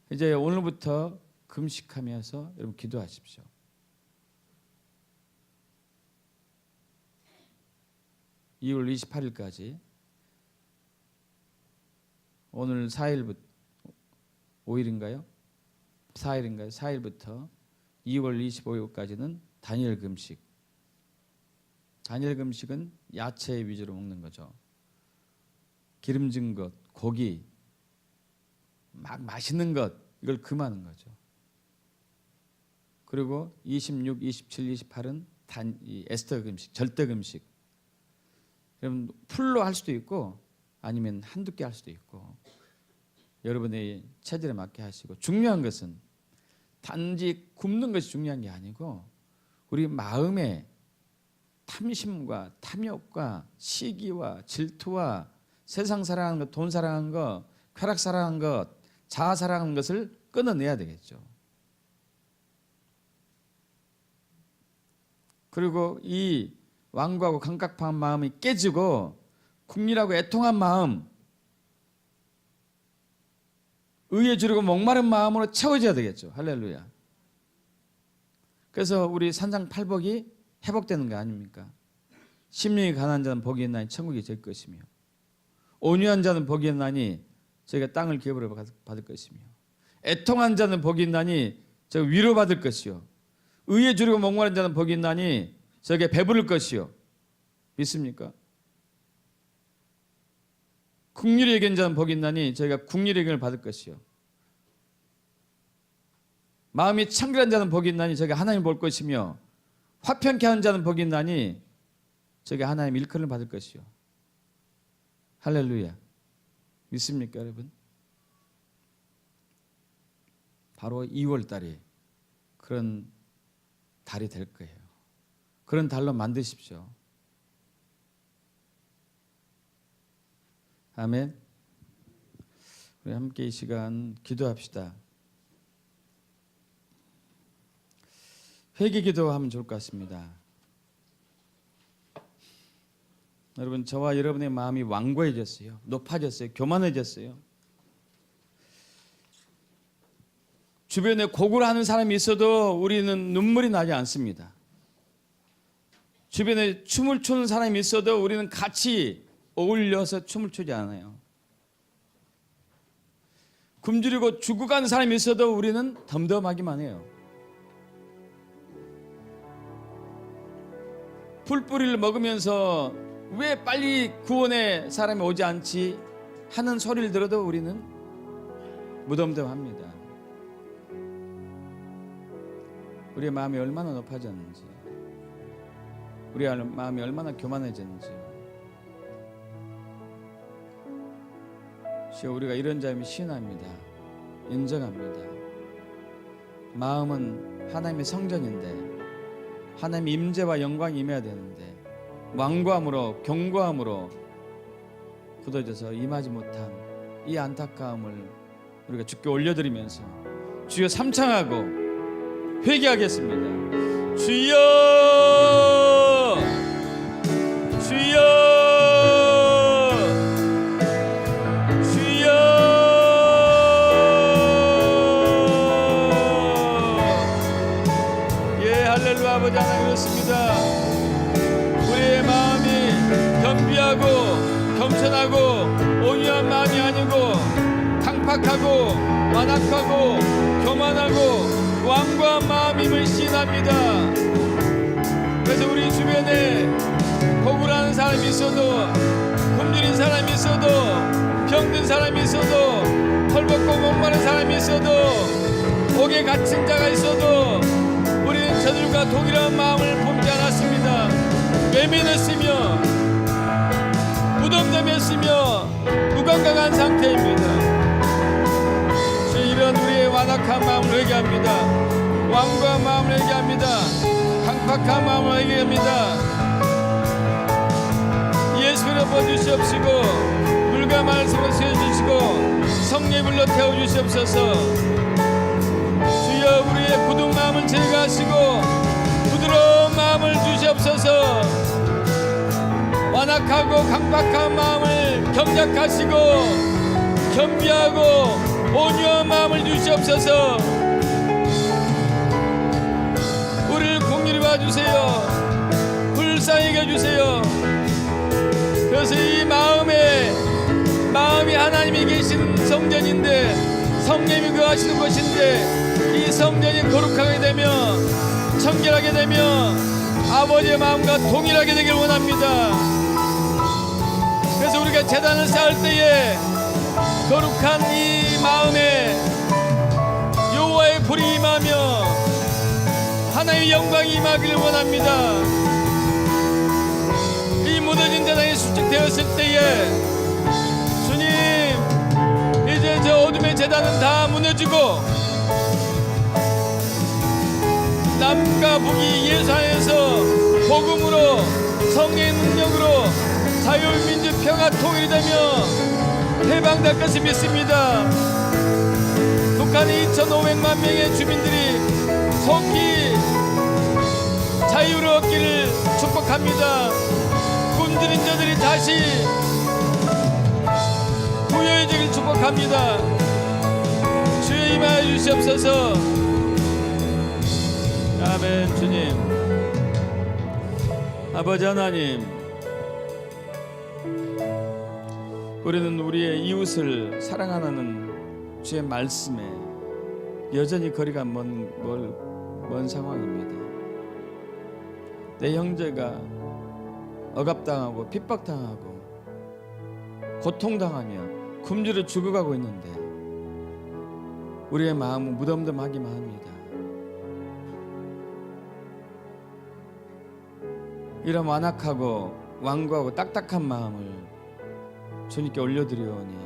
이제 오늘부터 금식하면서 여러분 기도하십시오. (2월 28일까지) 오늘 4일부터 5일인가요? 4일인가요? 4일부터 2월 25일까지는 다니엘 금식. 다니엘 금식은 야채 위주로 먹는 거죠. 기름진 것, 고기, 막 맛있는 것, 이걸 금하는 거죠. 그리고 26, 27, 28은 에스더 금식, 절대 금식. 여러분, 풀로 할 수도 있고 아니면 한두 개 할 수도 있고 여러분의 체질에 맞게 하시고, 중요한 것은 단지 굶는 것이 중요한 게 아니고 우리 마음의 탐심과 탐욕과 시기와 질투와 세상 사랑하는 것, 돈 사랑하는 것, 쾌락 사랑하는 것, 자아 사랑하는 것을 끊어내야 되겠죠. 그리고 이 완고하고 강팍한 마음이 깨지고 국리라고 애통한 마음, 의에 주르고 목마른 마음으로 채워져야 되겠죠. 할렐루야. 그래서 우리 산상팔복이 회복되는 거 아닙니까? 심령이 가난한 자는 복이 있나니 천국이 제 것이며, 온유한 자는 복이 있나니 저희가 땅을 기업으로 받을 것이며, 애통한 자는 복이 있나니 저희가 위로받을 것이요, 의에 주르고 목마른 자는 복이 있나니 저에게 배부를 것이요. 믿습니까? 국률이 여긴 자는 복이 있나니 저희가 국률의 여김을 받을 것이요, 마음이 청결한 자는 복이 있나니 저희가 하나님을 볼 것이며, 화평케 하는 자는 복이 있나니 저희가 하나님 일컬음을 받을 것이요. 할렐루야. 믿습니까, 여러분? 바로 2월 달이 그런 달이 될 거예요. 그런 달로 만드십시오. 아멘. 우리 함께 이 시간 기도합시다. 회개 기도하면 좋을 것 같습니다. 여러분, 저와 여러분의 마음이 완고해졌어요. 높아졌어요. 교만해졌어요. 주변에 곡을 하는 사람이 있어도 우리는 눈물이 나지 않습니다. 주변에 춤을 추는 사람이 있어도 우리는 같이 어울려서 춤을 추지 않아요. 굶주리고 죽어가는 사람이 있어도 우리는 덤덤하기만 해요. 풀뿌리를 먹으면서 왜 빨리 구원의 사람이 오지 않지 하는 소리를 들어도 우리는 무덤덤합니다. 우리의 마음이 얼마나 높아졌는지, 우리의 마음이 얼마나 교만해졌는지. 주여, 우리가 이런 자임을 시인합니다. 인정합니다. 마음은 하나님의 성전인데 하나님의 임재와 영광이 임해야 되는데 완고함으로, 견고함으로 굳어져서 임하지 못한 이 안타까움을 우리가 주께 올려드리면서 주여 삼창하고 회개하겠습니다. 주여, 주여, 주여. 예, 할렐루야. 아버지 하나님, 그렇습니다. 우리의 마음이 겸비하고 겸손하고 온유한 마음이 아니고 강팍한 타락하고 완악하고 교만하고 완고한 마음임을 시인합니다. 그래서 우리 주변에 억울한 사람이 있어도, 굶주린 사람이 있어도, 병든 사람이 있어도, 헐벗고 목마른 사람이 있어도, 옥에 갇힌 자가 있어도 우리는 저들과 동일한 마음을 품지 않았습니다. 외면했으며 무덤덤했으며 무감각한 상태입니다. 주, 이런 우리의 완악한 마음을 회개합니다. 완고한 마음을 회개합니다. 강팍한 마음을 회개합니다. 예수를 엎어주시옵시고 물과 말씀을 세워주시고 성령의 불로 태워주시옵소서. 주여, 우리의 굳은 마음을 제거하시고 부드러운 마음을 주시옵소서. 완악하고 강박한 마음을 경작하시고 겸비하고 온유한 마음을 주시옵소서. 우리를 공률히 봐주세요. 불쌍히 여겨주세요. 그래서 이 마음이 하나님이 계신 성전인데, 성령이 거하시는 곳인데, 이 성전이 거룩하게 되며 청결하게 되며 아버지의 마음과 동일하게 되길 원합니다. 그래서 우리가 제단을 쌓을 때에 거룩한 이 마음에 여호와의 불이 임하며 하나님의 영광이 임하기를 원합니다. 이 무너진 제단이 수축되었을 때에 주님, 이제 저 어둠의 제단은 다 무너지고 남과 북이 예수 안에서 복음으로 성령의 능력으로 자유, 민주, 평화, 통일이 되며 해방될 것을 믿습니다. 북한의 2,500만 명의 주민들이 속히 자유를 얻기를 축복합니다. 굶주린 자들이 다시 부여해지길 축복합니다. 주여, 임하여 주시옵소서. 아멘. 주님, 아버지 하나님, 우리는 우리의 이웃을 사랑하는 주의 말씀에 여전히 거리가 먼 상황입니다. 내 형제가 억압당하고 핍박당하고 고통당하며 굶주려 죽어가고 있는데 우리의 마음은 무덤덤하기만 합니다. 이런 완악하고 완고하고 딱딱한 마음을 주님께 올려드리오니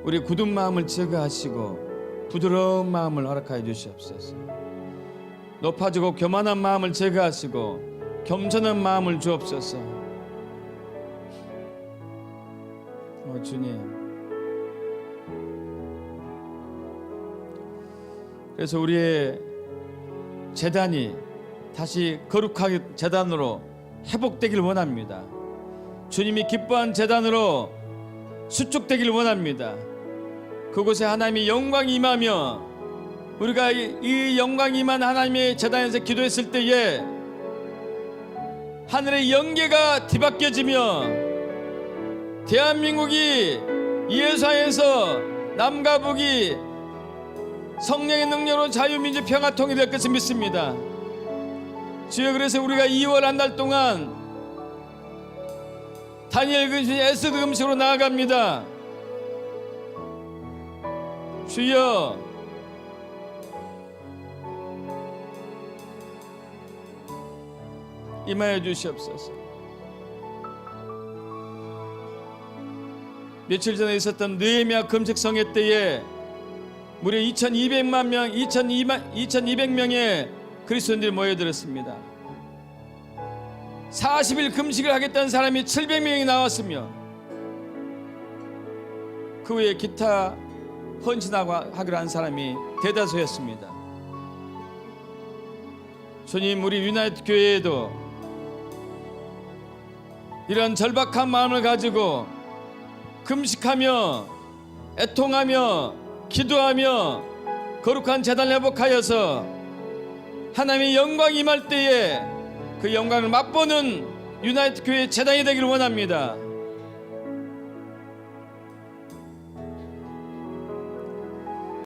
우리 굳은 마음을 제거하시고 부드러운 마음을 허락하여 주시옵소서. 높아지고 교만한 마음을 제거하시고 겸손한 마음을 주옵소서. 주님, 그래서 우리의 제단이 다시 거룩하게 제단으로 회복되길 원합니다. 주님이 기뻐한 제단으로 수축되길 원합니다. 그곳에 하나님의 영광이 임하며 우리가 이 영광이 임한 하나님의 제단에서 기도했을 때에 하늘의 영계가 뒤바뀌어지며 대한민국이 예수 안에서 남과 북이 성령의 능력으로 자유민주 평화 통일이 될 것을 믿습니다. 주여, 그래서 우리가 2월 한 달 동안 다니엘 금식, 에스더 금식으로 나아갑니다. 주여, 임하여 주시옵소서. 며칠 전에 있었던 느헤미야 금식성회 때에 무려 2,200명의 그리스도인들이 모여들었습니다. 40일 금식을 하겠다는 사람이 700명이 나왔으며 그 외에 기타 헌신하기로 한 사람이 대다수였습니다. 주님, 우리 유나이트 교회에도 이런 절박한 마음을 가지고 금식하며 애통하며 기도하며 거룩한 제단을 회복하여서 하나님의 영광이 임할 때에 그 영광을 맛보는 유나이트 교회의 제단이 되기를 원합니다.